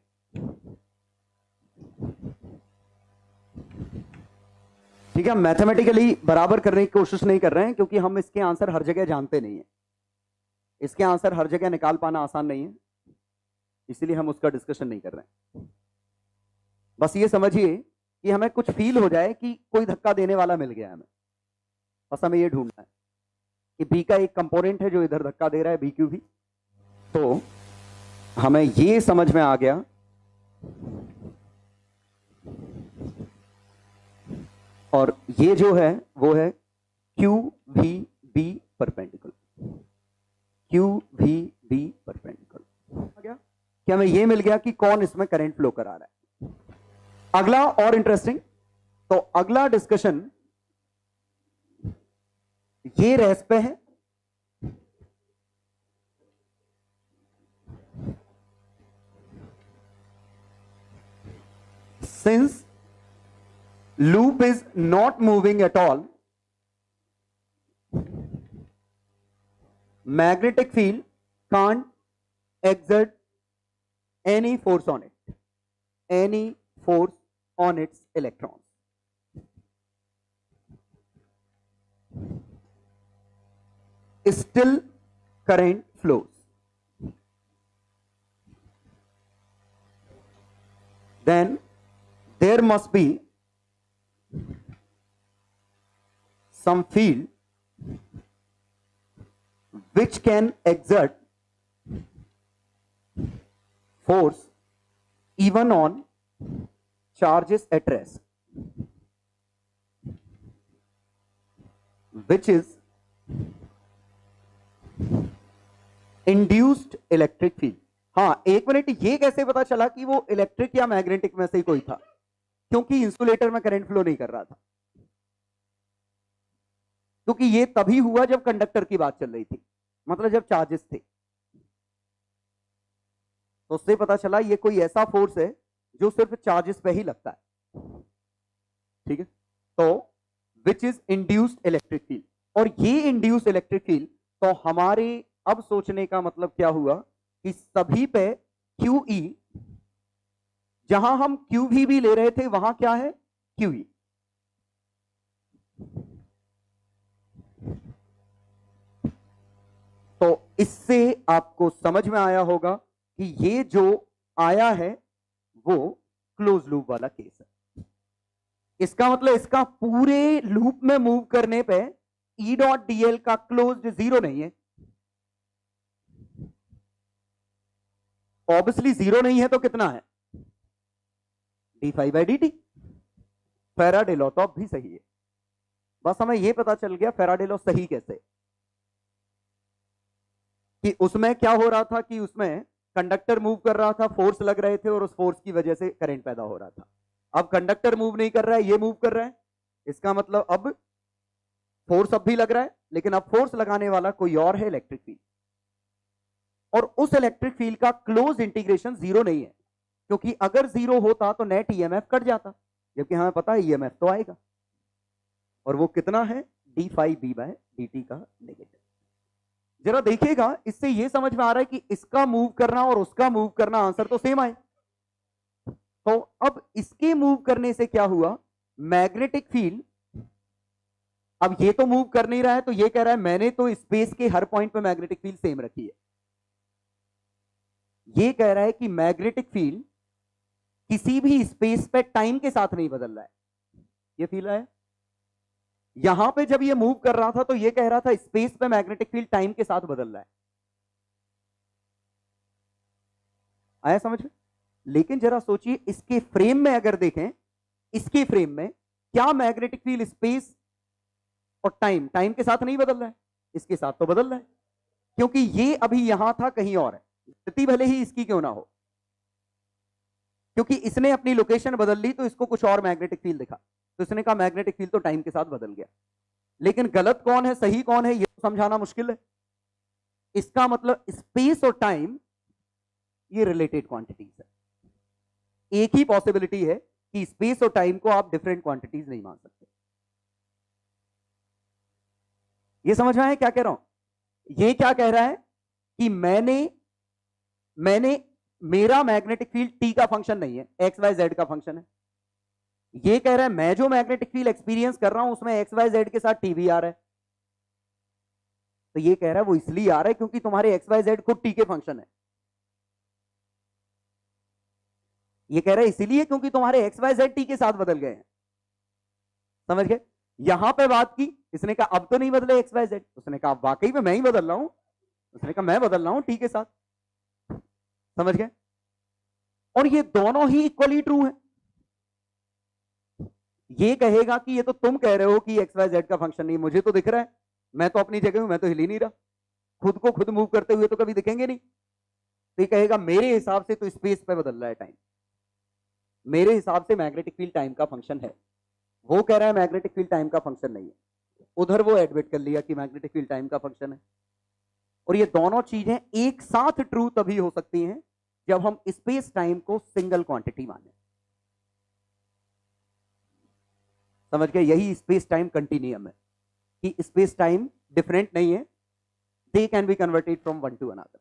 ठीक है, मैथमेटिकली बराबर करने की कोशिश नहीं कर रहे हैं क्योंकि हम इसके आंसर हर जगह जानते नहीं है। इसके आंसर हर जगह निकाल पाना आसान नहीं है, इसलिए हम उसका डिस्कशन नहीं कर रहे हैं। बस ये समझिए कि हमें कुछ फील हो जाए कि कोई धक्का देने वाला मिल गया हमें, बस हमें ये ढूंढना है कि बी का एक कंपोनेंट है जो इधर धक्का दे रहा है, बी क्यू भी। तो हमें ये समझ में आ गया और ये जो है वो है Q V B perpendicular, Q V B perpendicular. क्या हमें ये मिल गया कि कौन इसमें करंट फ्लो करा रहा है। अगला और इंटरेस्टिंग, तो अगला डिस्कशन ये रेस पे है। Since loop is not moving at all, magnetic field can't exert any force on it, any force on its electrons. Still current flows. Then there must be some field which can exert force even on charges at rest, which is induced electric field. हाँ, एक मिनट, ये कैसे पता चला कि वो इलेक्ट्रिक या मैग्नेटिक में से ही कोई था? क्योंकि इंसुलेटर में करंट फ्लो नहीं कर रहा था, क्योंकि ये तभी हुआ जब कंडक्टर की बात चल रही थी, मतलब जब चार्जेस थे। तो उससे पता चला ये कोई ऐसा फोर्स है जो सिर्फ चार्जेस पे ही लगता है। ठीक है, तो which is induced electric field. और ये इंड्यूस्ड इलेक्ट्रिक फील्ड, तो हमारे अब सोचने का मतलब क्या हुआ कि सभी पे क्यू ई, जहां हम क्यू भी ले रहे थे वहां क्या है, क्यू ई। तो इससे आपको समझ में आया होगा कि ये जो आया है वो क्लोज लूप वाला केस है। इसका मतलब इसका पूरे लूप में मूव करने पे ई डॉट डीएल का क्लोज्ड जीरो नहीं है। ऑब्वियसली जीरो नहीं है तो कितना है, d5/dt। फैराडे लॉ तो अब भी सही है, बस हमें यह पता चल गया फैराडे लॉ सही कैसे, कि उसमें क्या हो रहा था कि उसमें कंडक्टर मूव कर रहा था, फोर्स लग रहे थे और उस फोर्स की वजह से करंट पैदा हो रहा था। अब कंडक्टर मूव नहीं कर रहा है, ये मूव कर रहा है, इसका मतलब अब फोर्स अब भी लग रहा है, लेकिन अब फोर्स लगाने वाला कोई और है, इलेक्ट्रिक फील्ड। और उस इलेक्ट्रिक फील्ड का क्लोज इंटीग्रेशन जीरो नहीं है, क्योंकि अगर जीरो होता तो नेट ईएमएफ कट जाता, जबकि हमें पता है ईएमएफ तो आएगा, और वो कितना है, d5b/dt का नेगेटिव। जरा देखिएगा, इससे ये समझ में आ रहा है कि इसका मूव करना और उसका मूव करना आंसर तो सेम आए। तो अब इसके मूव करने से क्या हुआ, मैग्नेटिक फील्ड, अब ये तो मूव कर नहीं रहा है, तो ये कह रहा है मैंने तो स्पेस के हर पॉइंट पे मैग्नेटिक फील्ड सेम रखी है। ये कह रहा है कि मैग्नेटिक फील्ड किसी भी स्पेस पे टाइम के साथ नहीं बदल रहा है। ये फील है, यहां पे जब ये मूव कर रहा था तो ये कह रहा था स्पेस पे मैग्नेटिक फील्ड टाइम के साथ बदल रहा है। आया समझ में? लेकिन जरा सोचिए, इसके फ्रेम में अगर देखें, इसके फ्रेम में क्या मैग्नेटिक फील्ड स्पेस और टाइम के साथ नहीं बदल रहा है? इसके साथ तो बदल रहा है, क्योंकि ये अभी यहां था, कहीं और है, स्थिति भले ही इसकी क्यों ना हो, क्योंकि इसने अपनी लोकेशन बदल ली तो इसको कुछ और मैग्नेटिक फील्ड दिखा, तो इसने कहा मैग्नेटिक फील्ड तो टाइम के साथ बदल गया। लेकिन गलत कौन है, सही कौन है, ये तो समझाना मुश्किल है। इसका मतलब स्पेस और टाइम ये रिलेटेड क्वांटिटीज है। एक ही पॉसिबिलिटी है कि स्पेस और टाइम को आप डिफरेंट क्वांटिटीज नहीं मान सकते। ये समझ में आया क्या कह रहा हूं? ये क्या कह रहा है कि मैंने मेरा मैग्नेटिक फील्ड टी का फंक्शन नहीं है, एक्स वाई जेड का फंक्शन है। ये कह रहा है मैं जो मैग्नेटिक फील्ड एक्सपीरियंस कर रहा हूं उसमें एक्स वाई जेड के साथ टी भी आ रहा है। तो ये कह रहा है वो इसलिए आ रहा है क्योंकि तुम्हारे एक्स वाई जेड खुद टी के फंक्शन है। ये कह रहा है इसीलिए क्योंकि तुम्हारे एक्स वाई जेड टी के साथ बदल गए हैं। समझ गए? यहां पे बात की, इसने कहा अब तो नहीं बदले एक्स वाई जेड, उसने कहा वाकई में मैं ही बदल रहा हूं, उसने कहा मैं बदल रहा हूं टी के साथ। समझ गए? और ये दोनों ही इक्वली ट्रू है। ये कहेगा कि ये तो तुम कह रहे हो कि एक्स वाई जेड का फंक्शन नहीं, मुझे तो दिख रहा है, मैं तो अपनी जगह हूं, मैं तो हिल ही नहीं रहा, खुद को खुद मूव करते हुए तो कभी दिखेंगे नहीं। तो ये कहेगा मेरे हिसाब से तो स्पेस पे बदल रहा है टाइम, मेरे हिसाब से मैग्नेटिक फील्ड टाइम का फंक्शन है। वो कह रहा है मैग्नेटिक फील्ड टाइम का फंक्शन नहीं है, उधर वो एडमिट कर लिया कि मैग्नेटिक फील्ड टाइम का फंक्शन है। और ये दोनों चीजें एक साथ ट्रू तभी हो सकती हैं जब हम स्पेस टाइम को सिंगल क्वांटिटी माने। समझ गए? यही स्पेस टाइम कंटिन्यूम है कि स्पेस टाइम डिफरेंट नहीं है, they can be converted from one two another.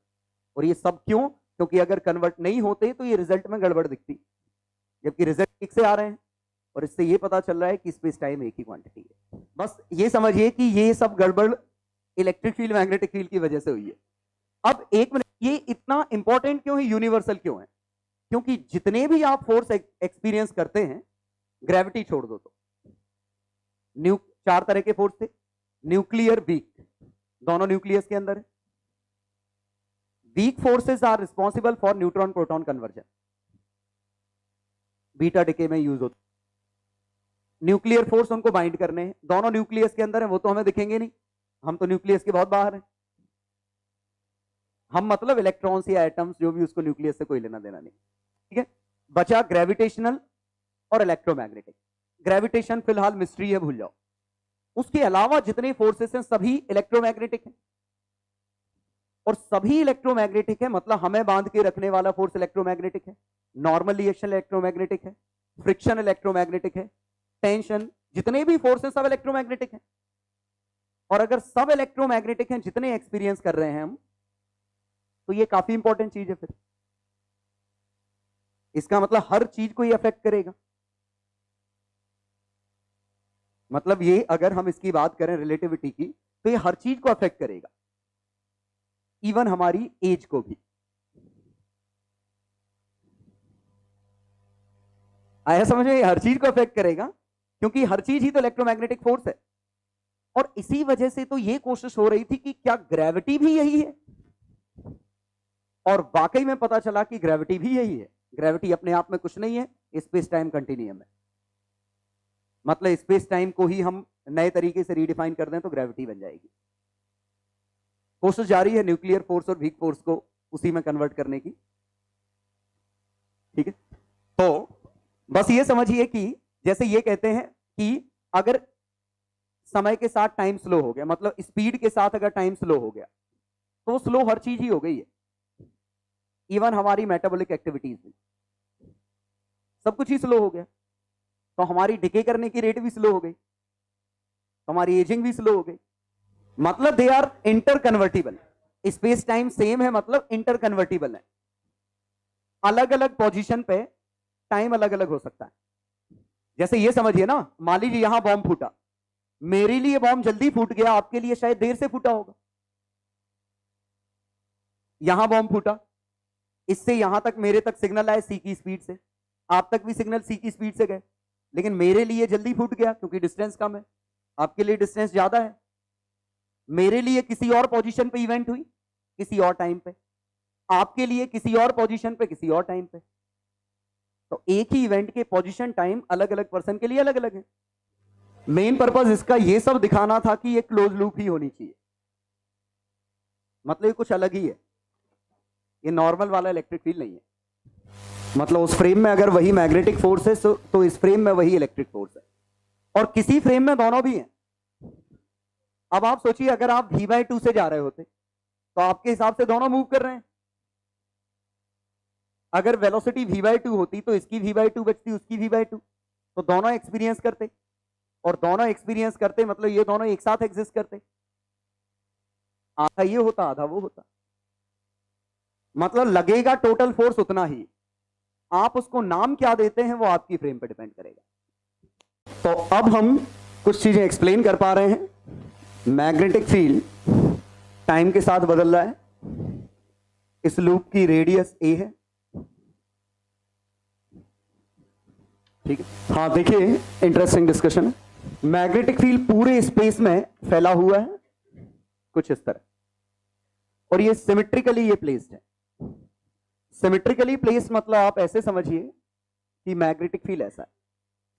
और ये सब क्यों? क्योंकि अगर कन्वर्ट नहीं होते तो ये रिजल्ट में गड़बड़ दिखती, जबकि रिजल्ट एक से आ रहे हैं और इससे ये पता चल रहा है कि स्पेस टाइम एक ही क्वांटिटी है। बस ये समझिए कि ये सब गड़बड़ इलेक्ट्रिक फील्ड मैग्नेटिक फील्ड की वजह से हुई है। अब एक मिनट, ये इतना इंपॉर्टेंट क्यों है, यूनिवर्सल क्यों है? क्योंकि जितने भी आप फोर्स एक्सपीरियंस करते हैं, ग्रेविटी छोड़ दो तो, चार तरह के फोर्स थे, न्यूक्लियर, वीक, दोनों न्यूक्लियस के अंदर है। Weak forces are responsible for neutron proton conversion, beta decay में यूज होता। न्यूक्लियर फोर्स उनको बाइंड करने हैं, दोनों न्यूक्लियस के अंदर है, वो तो हमें दिखेंगे नहीं, हम तो न्यूक्लियस के बहुत बाहर हैं। हम मतलब इलेक्ट्रॉन्स या एटम्स जो भी, उसको न्यूक्लियस से कोई लेना देना नहीं। ठीक है, बचा ग्रेविटेशनल और इलेक्ट्रोमैग्नेटिक। ग्रेविटेशन फिलहाल मिस्ट्री है, भूल जाओ। उसके अलावा जितने फोर्सेस हैं सभी इलेक्ट्रोमैग्नेटिक हैं, और सभी इलेक्ट्रोमैग्नेटिक है मतलब हमें बांध के रखने वाला फोर्स इलेक्ट्रोमैग्नेटिक है, नॉर्मल रिएक्शन इलेक्ट्रोमैग्नेटिक है, फ्रिक्शन इलेक्ट्रोमैग्नेटिक है, टेंशन, जितने भी फोर्स हैं सब इलेक्ट्रोमैग्नेटिक हैं। और अगर सब इलेक्ट्रोमैग्नेटिक हैं जितने एक्सपीरियंस कर रहे हैं हम, तो ये काफी इंपॉर्टेंट चीज है। फिर इसका मतलब हर चीज को ये अफेक्ट करेगा। मतलब ये अगर हम इसकी बात करें रिलेटिविटी की, तो ये हर चीज को अफेक्ट करेगा, इवन हमारी एज को भी। आया समझ में? हर चीज को अफेक्ट करेगा क्योंकि हर चीज ही तो इलेक्ट्रोमैग्नेटिक फोर्स है। और इसी वजह से तो ये कोशिश हो रही थी कि क्या ग्रेविटी भी यही है, और वाकई में पता चला कि ग्रेविटी भी यही है। ग्रेविटी अपने आप में कुछ नहीं है, स्पेस टाइम कंटिन्यूम है। मतलब स्पेस टाइम को ही हम नए तरीके से रीडिफाइन कर दें तो ग्रेविटी बन जाएगी। कोशिश जारी है न्यूक्लियर फोर्स और वीक फोर्स को उसी में कन्वर्ट करने की। ठीक है, तो बस ये समझिए कि जैसे ये कहते हैं कि अगर समय के साथ टाइम स्लो हो गया, मतलब स्पीड के साथ अगर टाइम स्लो हो गया, तो स्लो हर चीज ही हो गई है, इवन हमारी मेटाबॉलिक एक्टिविटीज भी, सब कुछ ही स्लो हो गया। तो हमारी डिके करने की रेट भी स्लो हो गई, हमारी एजिंग भी स्लो हो गई। मतलब they are interconvertible. Space time same है, मतलब इंटर कन्वर्टिबल है। अलग अलग पोजीशन पे टाइम अलग अलग हो सकता है। जैसे ये समझिए ना, मान लीजिए यहां बॉम्ब फूटा, मेरे लिए बॉम्ब जल्दी फूट गया, आपके लिए शायद देर से फूटा होगा। यहां बॉम्ब फूटा, इससे यहां तक मेरे तक सिग्नल आए सी की स्पीड से, आप तक भी सिग्नल सी की स्पीड से गए, लेकिन मेरे लिए जल्दी फूट गया क्योंकि डिस्टेंस कम है, आपके लिए डिस्टेंस ज्यादा है। मेरे लिए किसी और पोजीशन पे इवेंट हुई, किसी और टाइम पे, आपके लिए किसी और पोजीशन पे, किसी और टाइम पे। तो एक ही इवेंट के पोजीशन टाइम अलग अलग पर्सन के लिए अलग अलग है। मेन पर्पस इसका ये सब दिखाना था कि ये क्लोज लूप ही होनी चाहिए, मतलब ये कुछ अलग ही है, ये नॉर्मल वाला इलेक्ट्रिक फील्ड नहीं है। मतलब उस फ्रेम में अगर वही मैग्नेटिक फोर्स है तो इस फ्रेम में वही इलेक्ट्रिक फोर्स है, और किसी फ्रेम में दोनों भी हैं। अब आप सोचिए अगर आप v/2 से जा रहे होते तो आपके हिसाब से दोनों मूव कर रहे हैं। अगर वेलोसिटी v/2 होती तो इसकी v/2 बचती, उसकी v/2, तो दोनों एक्सपीरियंस करते, और दोनों एक्सपीरियंस करते मतलब ये दोनों एक साथ एग्जिस्ट करते। आधा ये होता, आधा वो होता, मतलब लगेगा टोटल फोर्स उतना ही। आप उसको नाम क्या देते हैं वो आपकी फ्रेम पर डिपेंड करेगा। तो अब हम कुछ चीजें एक्सप्लेन कर पा रहे हैं। मैग्नेटिक फील्ड टाइम के साथ बदल रहा है। इस लूप की रेडियस ए है, ठीक है। हाँ देखिए, इंटरेस्टिंग डिस्कशन है। मैग्नेटिक फील्ड पूरे स्पेस में फैला हुआ है कुछ इस तरह, और ये सिमेट्रिकली ये प्लेस्ड है। सिमेट्रिकली प्लेस्ड मतलब आप ऐसे समझिए कि मैग्नेटिक फील्ड ऐसा है।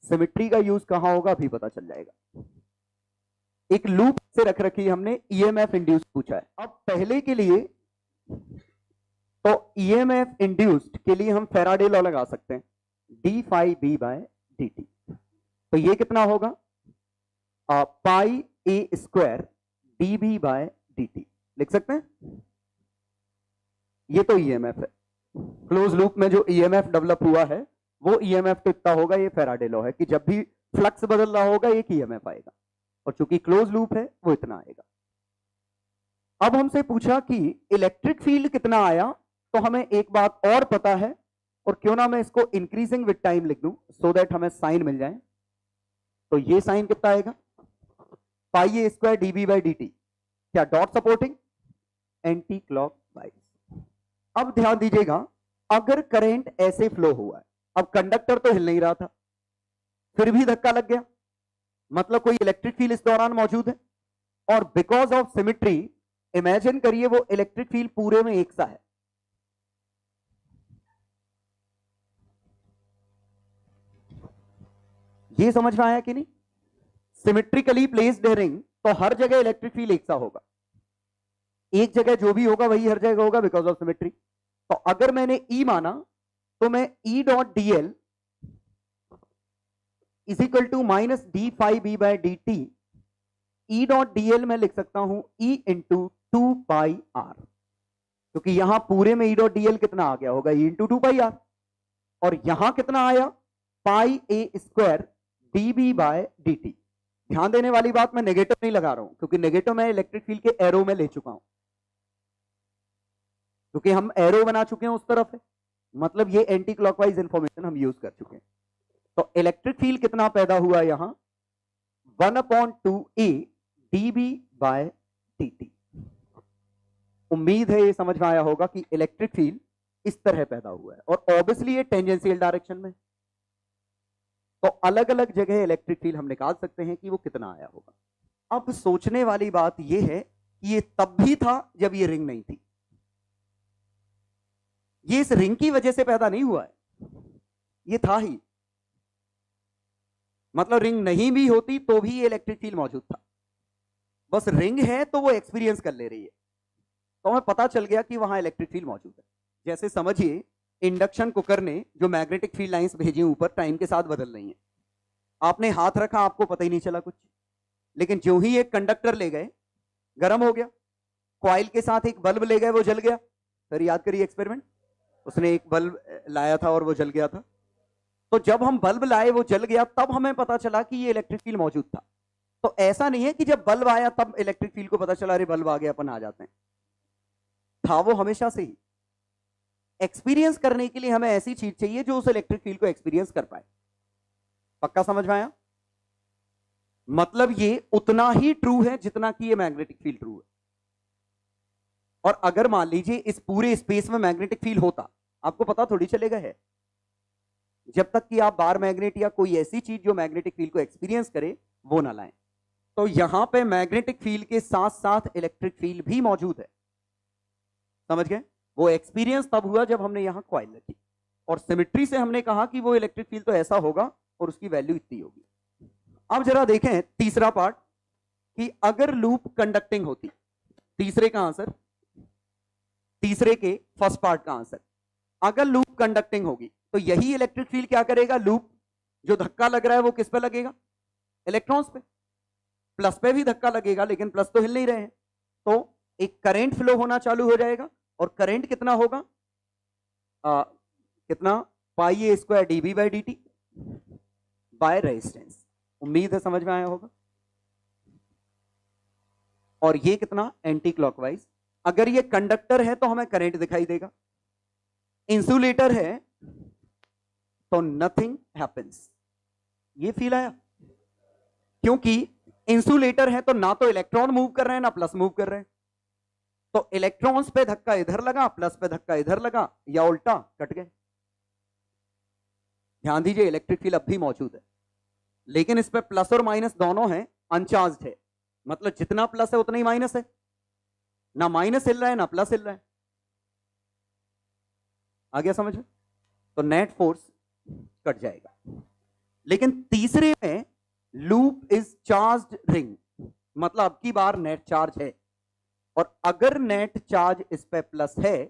सिमेट्री का यूज कहां होगा अभी पता चल जाएगा। एक लूप से रख रखी हमने, ईएमएफ इंड्यूस पूछा है। अब पहले के लिए तो ईएमएफ इंड्यूस्ड के लिए हम फैराडे लॉ लगा सकते हैं, d phi B by D T. तो ये कितना होगा, pi A square D B by D t लिख सकते हैं। ये तो ईएमएफ है। क्लोज लूप में जो ईएमएफ डेवलप हुआ है वो ईएमएफ तो इतना होगा, ये फैराडे लॉ है कि जब भी फ्लक्स बदल रहा होगा एक ईएमएफ आएगा, और चूंकि क्लोज लूप है वो इतना आएगा। अब हमसे पूछा कि इलेक्ट्रिक फील्ड कितना आया, तो हमें एक बात और पता है, और क्यों ना मैं इसको इंक्रीजिंग विद टाइम लिख दूं सो दैट हमें साइन मिल जाए। तो ये साइन कितना आएगा, pi A square D B by D t, क्या dot supporting, anticlockwise. अब ध्यान दीजिएगा, अगर करंट ऐसे फ्लो हुआ है, अब कंडक्टर तो हिल नहीं रहा था, फिर भी धक्का लग गया, मतलब कोई इलेक्ट्रिक फील्ड इस दौरान मौजूद है, और बिकॉज ऑफ सिमेट्री इमेजिन करिए वो इलेक्ट्रिक फील्ड पूरे में एक सा है। ये समझ में आया कि नहीं? सिमेट्रिकली प्लेस्ड रिंग तो हर जगह इलेक्ट्रिक फील्ड एक सा होगा, एक जगह जो भी होगा वही हर जगह होगा बिकॉज ऑफ सिमेट्री। तो अगर मैंने ई माना तो मैं E dot D L is equal to minus D phi B by D T, E dot D L में लिख सकता हूं E into two pi R, क्योंकि यहां पूरे में ई डॉट डी एल कितना आ गया होगा, e into two pi r, और यहां कितना आया, pi A square D B by D t. ध्यान देने वाली बात, मैं नेगेटिव नहीं लगा रहा हूं, क्योंकि नेगेटिव मैं इलेक्ट्रिक फील्ड के एरो में ले चुका हूं, क्योंकि हम एरो बना चुके हैं उस तरफ है, मतलब ये एंटी क्लॉकवाइज इंफॉर्मेशन हम यूज कर चुके हैं। तो इलेक्ट्रिक फील्ड कितना पैदा हुआ यहां, 1/2 A D B by D T. उम्मीद है ये समझ में आया होगा कि इलेक्ट्रिक फील्ड इस तरह पैदा हुआ है, और ऑब्वियसली ये टेंजेंशियल डायरेक्शन में, तो अलग अलग जगह इलेक्ट्रिक फील्ड हम निकाल सकते हैं कि वो कितना आया होगा। अब सोचने वाली बात ये है कि ये तब भी था जब ये रिंग नहीं थी, ये इस रिंग की वजह से पैदा नहीं हुआ है, ये था ही, मतलब रिंग नहीं भी होती तो भी ये इलेक्ट्रिक फील्ड मौजूद था, बस रिंग है तो वो एक्सपीरियंस कर ले रही है, तो हमें पता चल गया कि वहां इलेक्ट्रिक फील्ड मौजूद है। जैसे समझिए इंडक्शन कुकर ने जो मैग्नेटिक फील्ड लाइंस भेजी ऊपर टाइम के साथ बदल रही हैं, आपने हाथ रखा आपको पता ही नहीं चला कुछ, लेकिन जो ही एक कंडक्टर ले गए गर्म हो गया, कॉइल के साथ एक बल्ब ले गए वो जल गया। सर याद करिए एक्सपेरिमेंट, उसने एक बल्ब लाया था और वो जल गया था, तो जब हम बल्ब लाए वो जल गया तब हमें पता चला कि ये इलेक्ट्रिक फील्ड मौजूद था। तो ऐसा नहीं है कि जब बल्ब आया तब इलेक्ट्रिक फील्ड को पता चला अरे बल्ब आ गया अपन आ जाते हैं, था वो हमेशा से ही। एक्सपीरियंस करने के लिए हमें ऐसी चीज चाहिए जो उस इलेक्ट्रिक फील्ड को एक्सपीरियंस कर पाए। पक्का समझ में आया? मतलब ये उतना ही ट्रू है जितना कि ये मैग्नेटिक फील्ड ट्रू है। और अगर मान लीजिए इस पूरे स्पेस में मैग्नेटिक फील्ड होता, आपको पता थोड़ी चलेगा है, जब तक कि आप बार मैग्नेट या कोई ऐसी चीज जो मैग्नेटिक फील्ड को एक्सपीरियंस करे वो ना लाएं। तो यहां पे मैग्नेटिक फील्ड के साथ साथ इलेक्ट्रिक फील्ड भी मौजूद है, समझ गए? वो एक्सपीरियंस तब हुआ जब हमने यहां कॉइल रखी, और सिमेट्री से हमने कहा कि वो इलेक्ट्रिक फील्ड तो ऐसा होगा और उसकी वैल्यू इतनी होगी। अब जरा देखें तीसरा पार्ट, कि अगर लूप कंडक्टिंग होती, तीसरे का आंसर, तीसरे के फर्स्ट पार्ट का आंसर, अगर लूप कंडक्टिंग होगी तो यही इलेक्ट्रिक फील्ड क्या करेगा, लूप जो धक्का लग रहा है वो किस पे लगेगा, इलेक्ट्रॉन्स पे। प्लस पे भी धक्का लगेगा लेकिन प्लस तो हिल नहीं रहे हैं, तो एक करंट फ्लो होना चालू हो जाएगा, और करंट कितना होगा, कितना, pi A square D B by D t by resistance. उम्मीद है समझ में आया होगा। और ये कितना, एंटी क्लॉकवाइज। अगर ये कंडक्टर है तो हमें करंट दिखाई देगा, इंसुलेटर है तो नथिंग हैपेंस। ये फील आया? क्योंकि इंसुलेटर है तो ना तो इलेक्ट्रॉन मूव कर रहे हैं ना प्लस मूव कर रहे हैं, तो इलेक्ट्रॉन्स पे धक्का इधर लगा, प्लस पे धक्का इधर लगा, या उल्टा, कट गए। ध्यान दीजिए इलेक्ट्रिक फील्ड अब भी मौजूद है, लेकिन इस पे प्लस और माइनस दोनों हैं, अनचार्ज्ड है, मतलब जितना प्लस है उतना ही माइनस है, ना माइनस हिल रहा है ना प्लस हिल रहा है। आ गया समझ में? तो नेट फोर्स कट जाएगा। लेकिन तीसरे में लूप इज चार्ज्ड रिंग, मतलब अब की बार नेट चार्ज है, और अगर नेट चार्ज इस पे प्लस है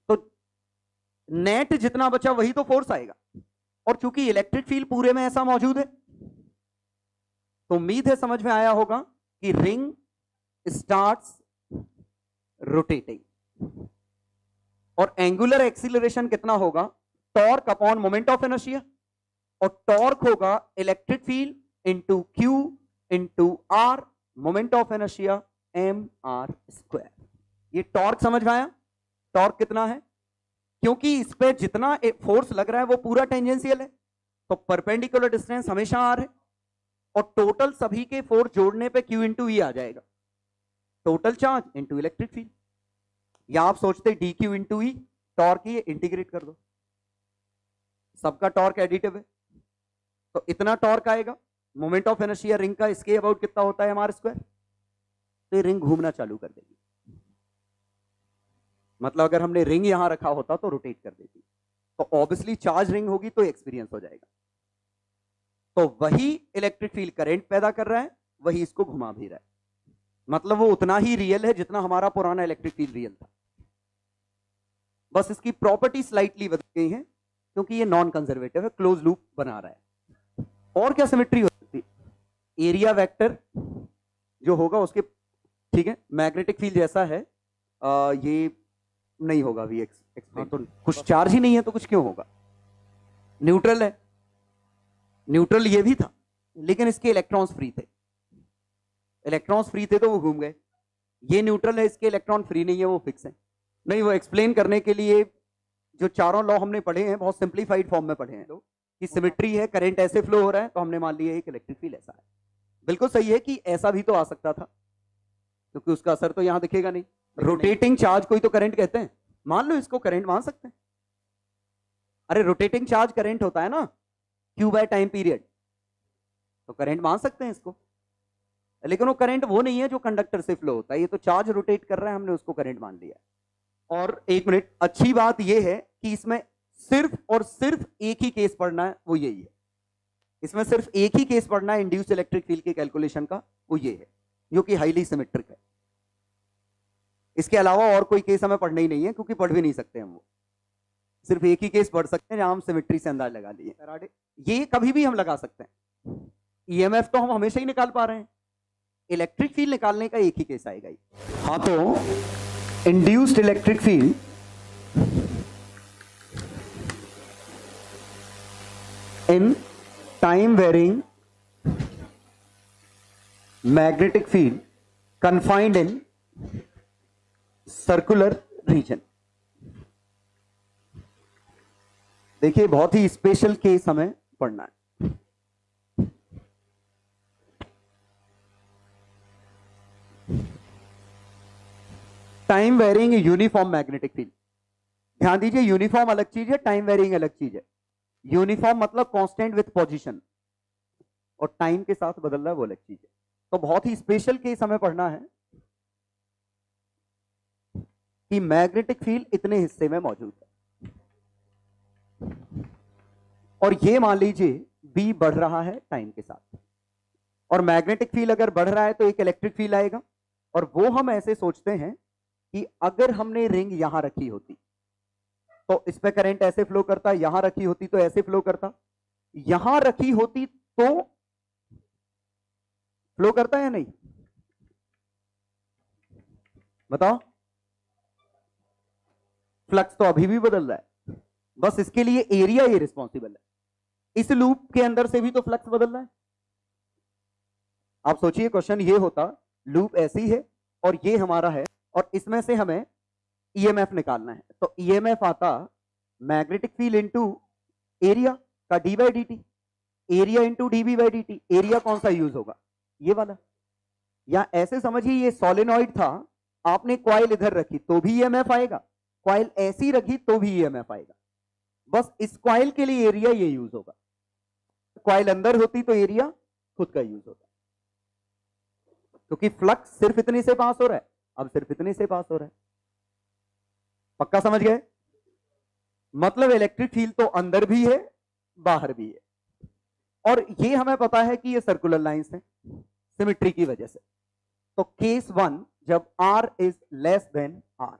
तो नेट जितना बचा वही तो फोर्स आएगा, और चूंकि इलेक्ट्रिक फील्ड पूरे में ऐसा मौजूद है तो उम्मीद है समझ में आया होगा कि रिंग स्टार्ट्स रोटेटिंग। और एंगुलर एक्सीलरेशन कितना होगा? Torque upon moment of inertia, और टॉर्क होगा electric field into Q into R, moment of inertia M R square. ये टॉर्क समझ में आया? टॉर्क कितना है? क्योंकि इस पे जितना फोर्स लग रहा है वो पूरा टेंजेंशियल है, तो परपेंडिकुलर डिस्टेंस हमेशा आर है, और टोटल सभी के फोर्स जोड़ने पे क्यू इंटू ई आ जाएगा, total charge into electric field. या आप सोचते डी क्यू इंटू ई, टॉर्क ही इंटीग्रेट कर दो, सबका टॉर्क एडिटिव है, तो इतना टॉर्क आएगा। मोमेंट ऑफ इनर्शिया रिंग का इसके अबाउट कितना होता है? M square. तो ये रिंग घूमना चालू कर देगी, मतलब अगर हमने रिंग यहां रखा होता तो रोटेट कर देती, तो ऑब्वियसली चार्ज रिंग होगी तो एक्सपीरियंस हो जाएगा। तो वही इलेक्ट्रिक फील्ड करंट पैदा कर रहा है, वही इसको घुमा भी रहा है, मतलब वो उतना ही रियल है जितना हमारा पुराना इलेक्ट्रिक फील्ड रियल था, बस इसकी प्रॉपर्टी स्लाइटली बदल गई है क्योंकि ये नॉन कंजर्वेटिव है, क्लोज लूप बना रहा है। और क्या सिमेट्री हो सकती? एरिया वेक्टर जो होगा उसके, ठीक है, मैग्नेटिक फील्ड जैसा है, ये नहीं होगा वी एक्स, तो कुछ चार्ज ही नहीं है तो कुछ क्यों होगा? न्यूट्रल है, न्यूट्रल ये भी था, लेकिन इसके इलेक्ट्रॉन्स फ्री थे, इलेक्ट्रॉन्स फ्री थे तो वो घूम गए। ये न्यूट्रल है, इसके इलेक्ट्रॉन फ्री नहीं है, वो फिक्स है। नहीं, वो एक्सप्लेन करने के लिए जो चारों लॉ हमने पढ़े हैं बहुत सिंप्लीफाइड फॉर्म में पढ़े हैं लोग, कि सिमेट्री है, करंट ऐसे फ्लो हो रहा है, तो हमने मान लिया एक इलेक्ट्रिक फील्ड ऐसा है। बिल्कुल सही है कि ऐसा भी तो आ सकता था, क्योंकि उसका असर तो यहां दिखेगा नहीं। रोटेटिंग चार्ज कोई तो करंट कहते हैं, मान लो इसको करंट मान सकते हैं। अरे रोटेटिंग चार्ज करंट होता है ना, क्यू बाय टाइम पीरियड, तो करंट मान सकते हैं इसको, लेकिन वो करंट वो नहीं है जो कंडक्टर से फ्लो होता है, ये तो चार्ज रोटेट कर रहा है, हमने उसको करंट मान लिया। और एक मिनट, अच्छी बात यह है कि इसमें सिर्फ और सिर्फ एक ही केस पढ़ना है, वो यही है, इसमें सिर्फ एक ही केस पढ़ना है इंड्यूस्ड इलेक्ट्रिक फील्ड के कैलकुलेशन का, वो ये है, जो कि हाईली सिमेट्रिक है। इसके अलावा और कोई केस हमें पढ़ना ही नहीं है, क्योंकि पढ़ भी नहीं सकते हम, वो सिर्फ एक ही केस पढ़ सकते हैं जहां हम सिमेट्री से अंदाज लगा लिए। ये कभी भी हम लगा सकते हैं, ईएमएफ तो हम हमेशा ही निकाल पा रहे हैं, इलेक्ट्रिक फील्ड निकालने का एक ही केस आएगा। हाँ, तो induced electric field in time varying magnetic field confined in circular region. देखिए बहुत ही स्पेशल केस हमें पढ़ना है। Time varying uniform magnetic field, ध्यान दीजिए, यूनिफॉर्म अलग चीज है, टाइम वेरिंग अलग चीज है। यूनिफॉर्म मतलब कांस्टेंट विथ पोजीशन, और टाइम के साथ बदल रहा है वो अलग चीज है। तो बहुत ही स्पेशल केस हमें पढ़ना है कि मैग्नेटिक फील्ड इतने हिस्से में मौजूद है, और ये मान लीजिए बी बढ़ रहा है टाइम के साथ, और मैग्नेटिक फील्ड अगर बढ़ रहा है तो एक इलेक्ट्रिक फील्ड आएगा। और वो हम ऐसे सोचते हैं कि अगर हमने रिंग यहां रखी होती तो इस पे करंट ऐसे फ्लो करता, यहां रखी होती तो ऐसे फ्लो करता, यहां रखी होती तो फ्लो करता या नहीं, बताओ? फ्लक्स तो अभी भी बदल रहा है, बस इसके लिए एरिया ही रिस्पॉन्सिबल है। इस लूप के अंदर से भी तो फ्लक्स बदल रहा है। आप सोचिए, क्वेश्चन ये होता, लूप ऐसी है और ये हमारा है, और इसमें से हमें ईएमएफ निकालना है, तो ईएमएफ आता मैग्नेटिक फील्ड इनटू एरिया का D by D T, area into D B by D T. Area कौन सा यूज होगा? ये वाला। या ऐसे समझिए ये सोलेनॉइड था, आपने कॉइल इधर रखी तो भी ईएमएफ आएगा, कॉइल ऐसी रखी तो भी ईएमएफ आएगा। बस इस कॉइल के लिए एरिया ये यूज होगा, कॉइल अंदर होती तो एरिया खुद का यूज होता, क्योंकि फ्लक्स सिर्फ इतने से पास हो रहा है, अब सिर्फ इतने से पास हो रहा है। पक्का समझ गए? मतलब इलेक्ट्रिक फील्ड तो अंदर भी है बाहर भी है, और ये हमें पता है कि ये सर्कुलर लाइंस हैं सिमेट्री की वजह से। तो केस 1 जब R is less than R,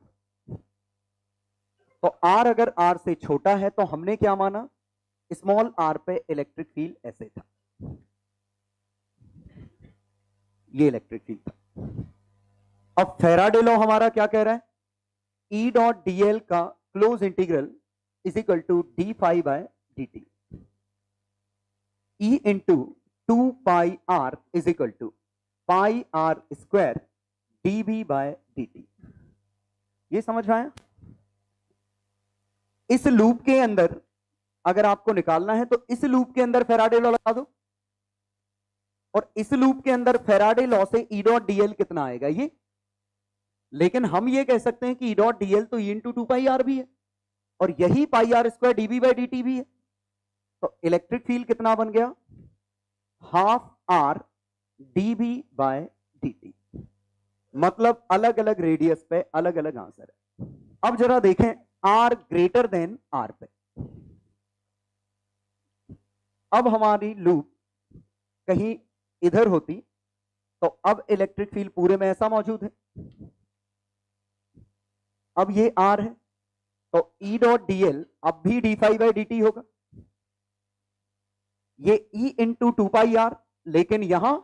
तो R अगर R से छोटा है तो हमने क्या माना, स्मॉल r पे इलेक्ट्रिक फील्ड ऐसे था, ये इलेक्ट्रिक फील्ड था। अब फैराडे लॉ हमारा क्या कह रहा है, E डॉट dl का close integral is equal to D phi by D T, E into 2 pi r is equal to pi r square D B by D T. ये समझ में आया? इस लूप के अंदर अगर आपको निकालना है तो इस लूप के अंदर फैराडे लॉ लगा दो, और इस लूप के अंदर फैराडे लॉ से E डॉट dl कितना आएगा ये, लेकिन हम ये कह सकते हैं कि E डॉट dl तो E इंटू 2 पाई r भी है, और यही pi r square D B by D T भी है। तो इलेक्ट्रिक फील्ड कितना बन गया, half r dB by dt। मतलब अलग अलग रेडियस पे अलग अलग आंसर है। अब जरा देखें r ग्रेटर देन r पे, अब हमारी लूप कहीं इधर होती तो अब इलेक्ट्रिक फील्ड पूरे में ऐसा मौजूद है, अब ये r है तो E डॉट dl अब भी D phi by D T होगा, ये E इंटू 2 पाई r, लेकिन यहां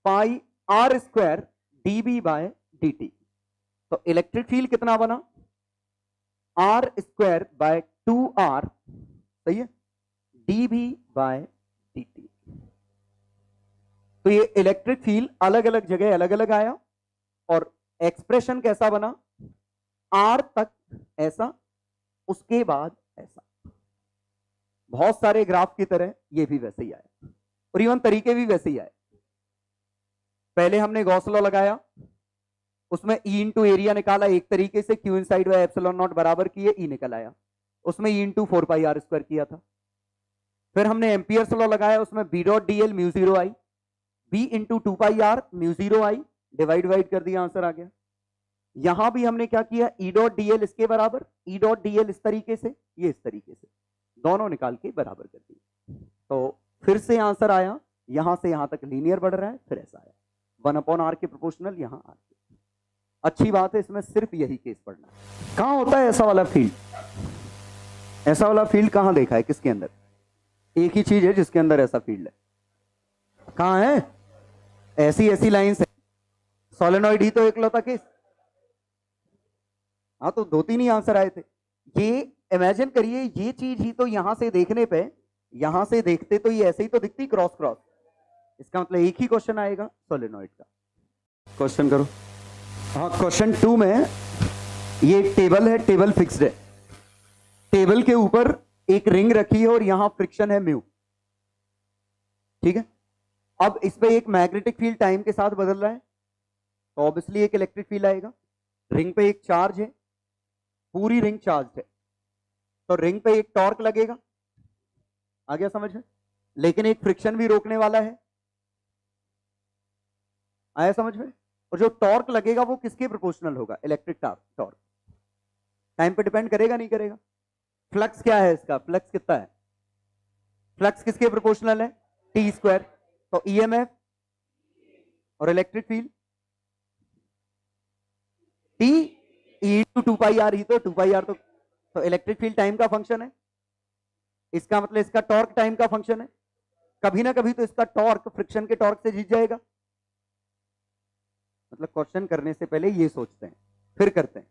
pi r square D B by D T. तो इलेक्ट्रिक फील्ड कितना बना, r स्क्वायर बाय 2r, सही है, डीबी बाय डी टी। तो ये इलेक्ट्रिक फील्ड अलग अलग जगह अलग अलग आया, और एक्सप्रेशन कैसा बना, r तक ऐसा, उसके बाद ऐसा, बहुत सारे ग्राफ की तरह ये भी वैसे ही आया, और इवन तरीके भी वैसे ही आए। पहले हमने गॉस लॉ लगाया, उसमें E इंटू एरिया निकाला एक तरीके से, Q inside by epsilon not बराबर किए E निकल आया, उसमें E इंटू 4 पाई r स्क्वायर किया था। फिर हमने एम्पियर्स लॉ लगाया, उसमें B डॉट dl म्यू 0 आई, B into 2 pi r mu 0 आई, डिवाइड कर दिया, आंसर आ गया। यहां भी हमने क्या किया, E डॉट dl इसके बराबर, E डॉट dl इस तरीके से, ये इस तरीके से, दोनों निकाल के बराबर कर दिए, तो फिर से आंसर आया, यहां से यहां तक लीनियर बढ़ रहा है, फिर ऐसा आया 1/r के प्रोपोर्शनल, यहां r के। अच्छी बात है, इसमें सिर्फ यही केस पढ़ना है। कहां होता है ऐसा वाला फील्ड, ऐसा वाला फील्ड कहां देखा है, किसके अंदर, एक ही चीज है जिसके अंदर ऐसा फील्ड है, कहां है, ऐसी लाइंस है, सोलेनॉइड ही तो एकलौता केस। हाँ, तो 2-3 ही आंसर आए थे। ये इमेजिन करिए, ये चीज ही तो यहां से देखने पे, यहां से देखते तो ये ऐसे ही तो दिखती क्रॉस क्रॉस, इसका मतलब एक ही क्वेश्चन आएगा सोलेनॉइड का। क्वेश्चन करो। हाँ, क्वेश्चन 2 में ये टेबल है, टेबल फिक्स्ड है, टेबल के ऊपर एक रिंग रखी है और यहां फ्रिक्शन है म्यू, ठीक है। अब इस पे एक मैग्नेटिक फील्ड टाइम के साथ बदल रहा है, तो ऑब्वियसली एक इलेक्ट्रिक फील्ड आएगा। रिंग पे एक चार्ज है, पूरी रिंग चार्ज है, तो रिंग पे एक टॉर्क लगेगा, आ गया समझ में, लेकिन एक फ्रिक्शन भी रोकने वाला है, आया समझ में। और जो टॉर्क लगेगा वो किसके प्रोपोर्शनल होगा, इलेक्ट्रिक टॉर्क, टाइम पे डिपेंड करेगा नहीं करेगा। फ्लक्स क्या है इसका, फ्लक्स कितना है, फ्लक्स किसके प्रोपोर्शनल है, टी स्क्वायर, तो ईएमएफ और electric field t e to 2 pi r ही, तो 2 पाई आर तो इलेक्ट्रिक फील्ड टाइम का फंक्शन है, इसका मतलब इसका टॉर्क टाइम का फंक्शन है, कभी ना कभी तो इसका टॉर्क फ्रिक्शन के टॉर्क से जीत जाएगा। मतलब क्वेश्चन करने से पहले ये सोचते हैं, फिर करते हैं,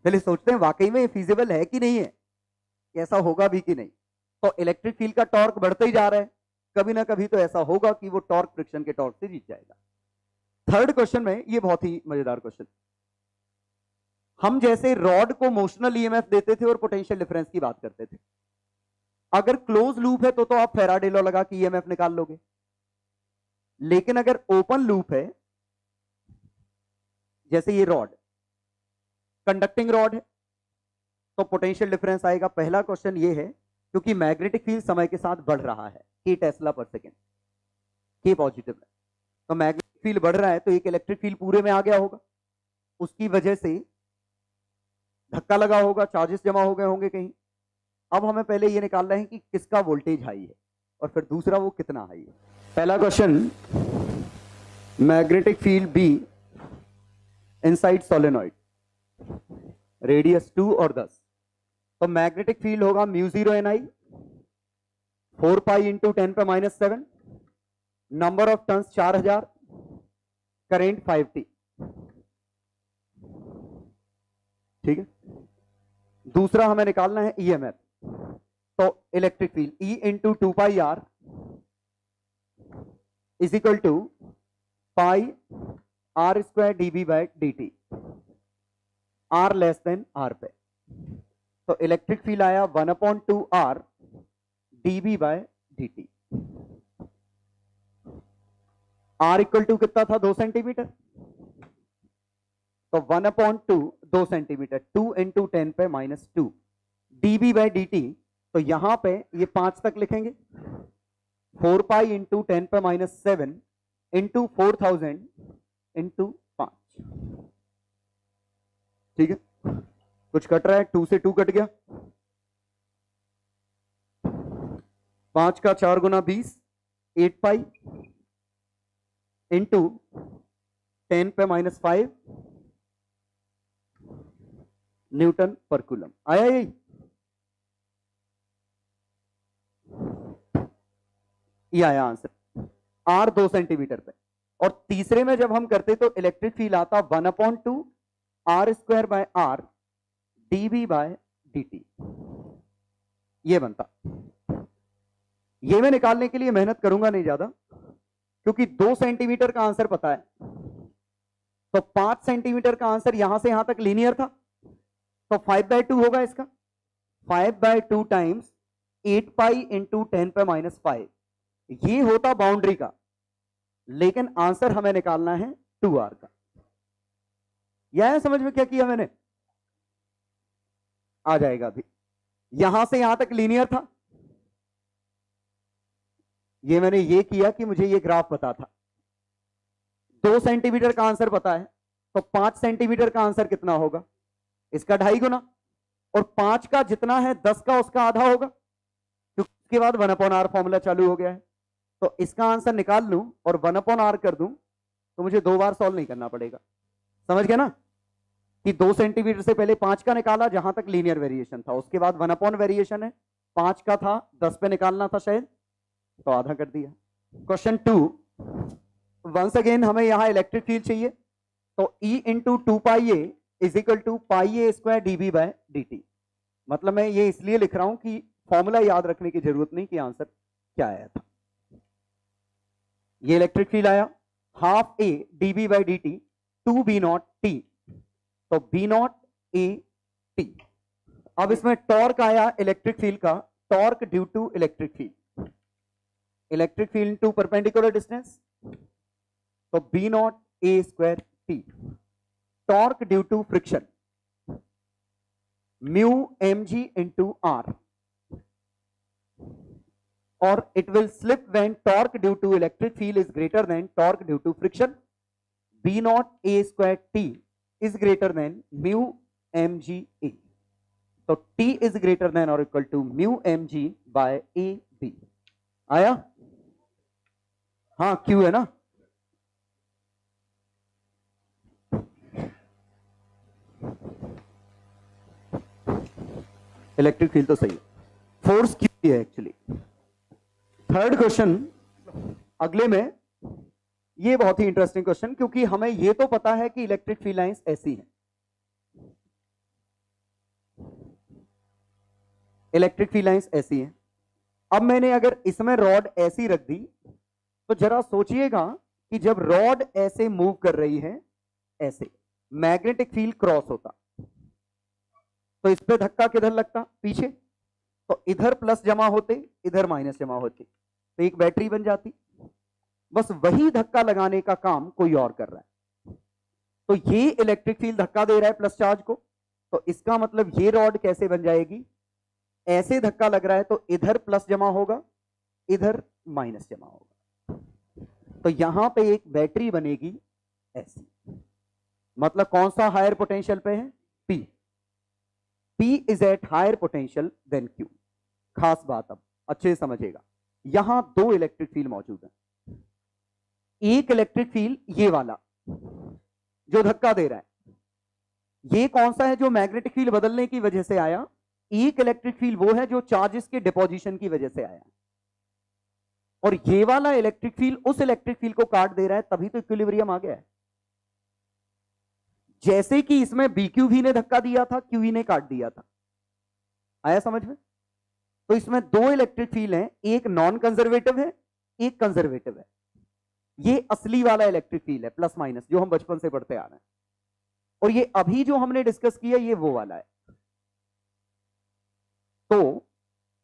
पहले सोचते हैं वाकई में फिजिबल है कि नहीं है, ऐसा होगा भी कि नहीं। तो इलेक्ट्रिक फील्ड का टॉर्क बढ़ता ही जा रहा है, कभी ना कभी तो ऐसा होगा कि वो टॉर्क फ्रिक्शन के टॉर्क से जीत जाएगा। थर्ड क्वेश्चन में, ये बहुत ही मजेदार क्वेश्चन, हम जैसे रॉड को मोशनल ईएमएफ देते थे और पोटेंशियल डिफरेंस की बात करते थे, अगर क्लोज लूप है तो आप फैराडे लॉ लगा के ईएमएफ निकाल लोगे, लेकिन अगर ओपन लूप है जैसे ये रॉड कंडक्टिंग रॉड है तो पोटेंशियल डिफरेंस आएगा। पहला क्वेश्चन ये है क्योंकि मैग्नेटिक फील्ड समय के साथ बढ़ रहा है, के टेस्ला पर सेकेंड, के पॉजिटिव है, तो मैग्नेटिक फील्ड बढ़ रहा है तो एक इलेक्ट्रिक फील्ड पूरे में आ गया होगा, उसकी वजह से धक्का लगा होगा, चार्जेस जमा हो गए होंगे कहीं। अब हमें पहले ये निकालना है कि किसका वोल्टेज हाई है और फिर दूसरा वो कितना हाई है। पहला question, magnetic field B inside solenoid, radius 2 और 10, तो मैग्नेटिक फील्ड होगा mu 0 N I 4 pi into 10⁻⁷, number of turns 4000, current 5T। ठीक है, दूसरा हमें निकालना है ईएमएफ, तो electric field E into 2 pi R is equal to pi R square dB by dt, R less than R पे, तो इलेक्ट्रिक फील्ड आया 1/2 R dB by dt। Are equal to कितना था, 2 सेंटीमीटर, तो 1/2 2 centimeter, 2 into 10⁻², dB by dt, तो यहां पे ये 5 तक लिखेंगे, 4 पाई इंटू 10⁻⁷ इंटू 4000 इंटू 5। ठीक है, कुछ कट रहा है, 2 से 2 कट गया, 5 का 4 गुना 20, 8 पाई इंटू 10⁻⁵ न्यूटन पर कूलम। आया यही, ये आया आंसर, आर 2 सेंटीमीटर पे। और तीसरे में जब हम करते तो इलेक्ट्रिक फील्ड आता 1/2 R square by R dB by dt, ये बनता। ये मैं निकालने के लिए मेहनत करूंगा नहीं ज्यादा, क्योंकि 2 सेंटीमीटर का आंसर पता है, तो 5 सेंटीमीटर का आंसर यहां से यहां तक लीनियर था, तो 5/2 होगा इसका, 5/2 टाइम्स 8 पाई इंटू 10⁻⁵, ये होता बाउंड्री का, लेकिन आंसर हमें निकालना है 2r का। यह है समझ में क्या किया मैंने, आ जाएगा अभी। यहां से यहां तक लीनियर था, ये मैंने ये किया कि मुझे ये ग्राफ पता था, 2 सेंटीमीटर का आंसर पता है, तो 5 सेंटीमीटर का आंसर कितना होगा, इसका 2.5 गुना, और 5 का जितना है 10 का उसका आधा होगा, क्योंकि उसके बाद 1/r फॉर्मूला चालू हो गया है। तो इसका आंसर निकाल लूं और 1/r कर दूं तो मुझे 2 बार सॉल्व नहीं करना पड़ेगा। समझ गए ना, कि 2 सेंटीमीटर से पहले 5 का निकाला जहां तक लीनियर वेरिएशन था, उसके बाद 1/ वेरिएशन है, 5 का था 10 पे निकालना था शायद, तो आधा कर दिया। क्वेश्चन 2, वंस अगेन हमें यहां इलेक्ट्रिक फील्ड चाहिए, तो E into 2 pi A is equal to pi A square dB by dt। मतलब मैं ये इसलिए लिख रहा हूं कि फॉर्मूला याद रखने की जरूरत नहीं कि आंसर क्या आया था। ये इलेक्ट्रिक फील्ड आया half A dB by dt 2b0 t, तो b0 a t। अब इसमें टॉर्क आया इलेक्ट्रिक फील्ड का, torque due to electric field, electric field to perpendicular distance, तो b0 a स्क्वायर t। Torque due to friction, mu mg into r, और it will slip when torque due to electric field is greater than torque due to friction, b0 a square t is greater than mu mg a, तो t is greater than or equal to mu mg by a b। आया, हाँ q है ना, इलेक्ट्रिक फील्ड तो सही है, फोर्स q है एक्चुअली। थर्ड क्वेश्चन अगले में, ये बहुत ही इंटरेस्टिंग क्वेश्चन, क्योंकि हमें ये तो पता है कि इलेक्ट्रिक फील्ड लाइंस ऐसी हैं, इलेक्ट्रिक फील्ड लाइंस ऐसी हैं। अब मैंने अगर इसमें रॉड ऐसी रख दी, तो जरा सोचिएगा कि जब रॉड ऐसे मूव कर रही है, ऐसे मैग्नेटिक फील्ड क्रॉस होता, तो इस पे धक्का किधर लगता, पीछे, तो इधर प्लस जमा होते, इधर माइनस जमा होते, तो एक बैटरी बन जाती। बस वही धक्का लगाने का काम कोई और कर रहा है। तो ये इलेक्ट्रिक फील्ड धक्का दे रहा है प्लस चार्ज को, तो इसका मतलब ये रॉड कैसे बन जाएगी, ऐसे धक्का लग रहा है तो इधर प्लस जमा होगा, इधर माइनस जमा होगा, तो यहां पे एक बैटरी बनेगी ऐसी। मतलब कौन सा हायर पोटेंशियल पे है, P। P is at higher potential than Q। खास बात अब अच्छे से समझिएगा, यहां दो इलेक्ट्रिक फील्ड मौजूद है। एक इलेक्ट्रिक फील्ड ये वाला जो धक्का दे रहा है, ये कौन सा है, जो मैग्नेटिक फील्ड बदलने की वजह से आया। एक इलेक्ट्रिक फील्ड वो है जो चार्जेस के डिपोजिशन की वजह से आया, और ये वाला इलेक्ट्रिक फील्ड उस इलेक्ट्रिक फील्ड को काट दे रहा है, तभी तो इक्विलिब्रियम आ गया है। जैसे कि इसमें BQV ने धक्का दिया था, QE ने काट दिया था। आया समझ में। तो इसमें दो इलेक्ट्रिक फील्ड हैं, एक नॉन कंजर्वेटिव है, एक कंजर्वेटिव है। ये असली वाला इलेक्ट्रिक फील्ड है प्लस माइनस, जो हम बचपन से पढ़ते आ रहे हैं, और ये अभी जो हमने डिस्कस किया ये वो वाला है। तो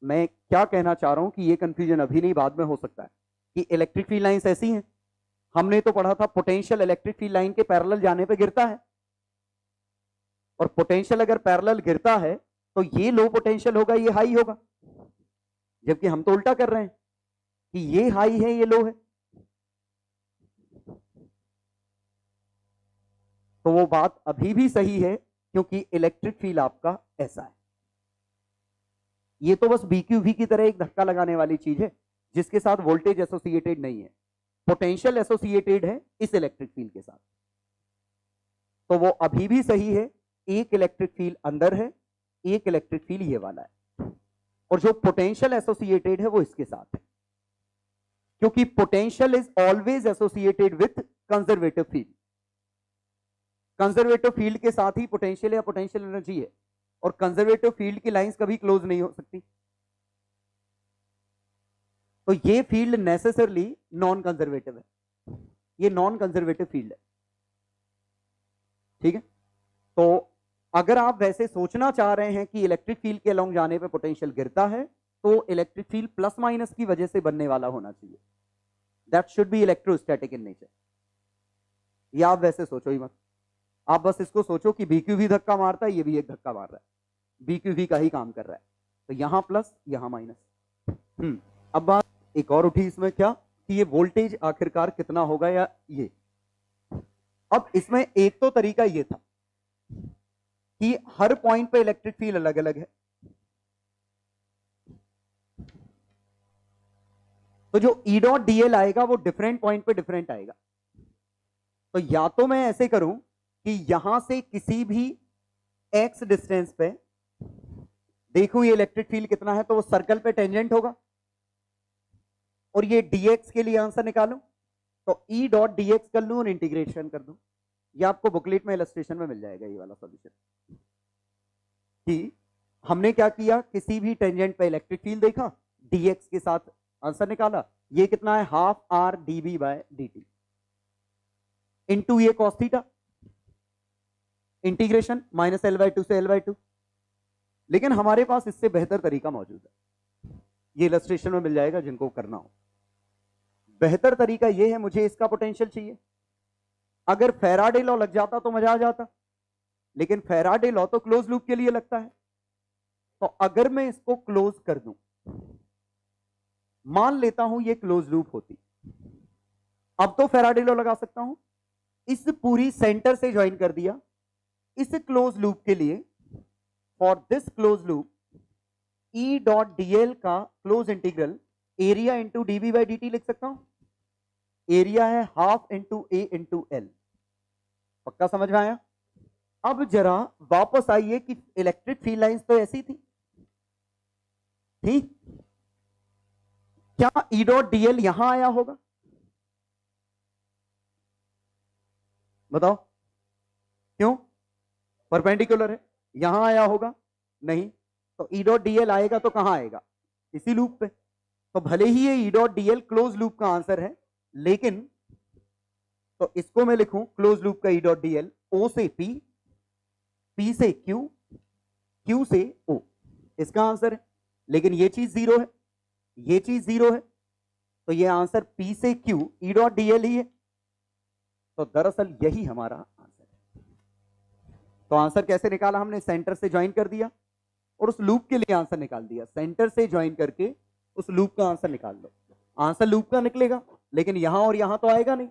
मैं क्या कहना चाह रहा हूं कि ये कंफ्यूजन अभी नहीं, बाद में हो सकता है कि इलेक्ट्रिक फील्ड लाइंस ऐसी हैं। हमने तो पढ़ा था पोटेंशियल इलेक्ट्रिक फील्ड लाइन के पैरेलल जाने पे गिरता है, और पोटेंशियल अगर पैरेलल गिरता है तो ये लो पोटेंशियल होगा, ये हाई होगा। जबकि हम तो उल्टा कर रहे हैं कि ये हाई है ये लो है। तो वो बात अभी भी सही है, क्योंकि इलेक्ट्रिक फील्ड आपका ऐसा है। ये तो बस BQV की तरह एक धक्का लगाने वाली चीज है, जिसके साथ वोल्टेज एसोसिएटेड नहीं है, पोटेंशियल एसोसिएटेड है इस इलेक्ट्रिक फील्ड के साथ। तो वो अभी भी सही है, एक इलेक्ट्रिक फील्ड अंदर है, एक इलेक्ट्रिक फील्ड ये वाला है, और जो पोटेंशियल एसोसिएटेड है वो इसके साथ है, क्योंकि potential is always associated with conservative field. Conservative field के साथ ही पोटेंशियल या पोटेंशियल एनर्जी है, और कंजर्वेटिव फील्ड की लाइंस कभी क्लोज नहीं हो सकती। तो ये फील्ड नेसेसरली नॉन कंजर्वेटिव है, ये नॉन कंजर्वेटिव फील्ड है। ठीक है। तो अगर आप वैसे सोचना चाह रहे हैं कि इलेक्ट्रिक फील्ड के अलोंग जाने पे पोटेंशियल गिरता है, तो इलेक्ट्रिक फील्ड प्लस माइनस की वजह से बनने वाला होना चाहिए। That should be electrostatic in nature. ये आप वैसे सोचो ही मत, आप बस इसको सोचो कि BQV धक्का मारता है, ये भी एक धक्का मार रहा है, BQV का ही काम कर रहा है। तो यहां प्लस यहां माइनस। अब बात एक और उठी इसमें, क्या कि ये वोल्टेज आखिरकार कितना होगा, या ये। अब इसमें एक तो तरीका ये था कि हर पॉइंट पे इलेक्ट्रिक फील्ड अलग अलग है, तो जो E.dl आएगा वो डिफरेंट पॉइंट पे डिफरेंट आएगा। तो या तो मैं ऐसे करूं कि यहां से किसी भी x डिस्टेंस पे देखो ये इलेक्ट्रिक फील्ड कितना है, तो वो सर्कल पे टेंजेंट होगा, और ये dx के लिए आंसर निकालूं तो E.dx कर लूं और इंटीग्रेशन कर दूं। ये आपको बुकलेट में इलस्ट्रेशन में मिल जाएगा ये वाला सॉल्यूशन। कि हमने क्या किया, किसी भी टेंजेंट पे इलेक्ट्रिक फील्ड देखा, dx के साथ आंसर निकाला। ये कितना है, हाफ r dv/dt इंटू ये cos थीटा, इंटीग्रेशन -L/2 से L/2। लेकिन हमारे पास इससे बेहतर तरीका मौजूद है, ये इलस्ट्रेशन में मिल जाएगा जिनको करना हो। बेहतर तरीका ये है, मुझे इसका पोटेंशियल चाहिए। अगर फैराडे लॉ लग जाता तो मजा आ जाता, लेकिन फैराडे लॉ तो क्लोज लूप के लिए लगता है। तो अगर मैं इसको क्लोज कर दूं, मान लेता हूं ये क्लोज लूप होती, अब तो फैराडे लॉ लगा सकता हूं। इस पूरी सेंटर से ज्वाइन कर दिया इस क्लोज लूप के लिए। For this close loop E.dl का close integral area into dv/dt लिख सकता हूं। एरिया है half into a into l। पक्का समझ में आया। अब जरा वापस आइए कि इलेक्ट्रिक फील्ड लाइंस तो ऐसी थी, ठीक? क्या E.dl यहां आया होगा, बताओ? क्यों? परपेंडिकुलर है, यहां आया होगा नहीं। तो E.dl आएगा तो कहां आएगा, इसी लूप पे। तो भले ही ये E.dl क्लोज लूप का आंसर है, लेकिन तो इसको मैं लिखूं क्लोज लूप का E.dl O से P, P से Q, Q से O, इसका आंसर है। लेकिन ये चीज जीरो है, ये चीज जीरो है, तो ये आंसर P से Q E.dl ही है। तो दरअसल यही हमारा आंसर है। तो आंसर कैसे निकाला हमने, सेंटर से ज्वाइन कर दिया और उस लूप के लिए आंसर निकाल दिया। सेंटर से ज्वाइन करके उस लूप का आंसर निकाल लो। आंसर लूप का निकलेगा, लेकिन यहां और यहां तो आएगा नहीं,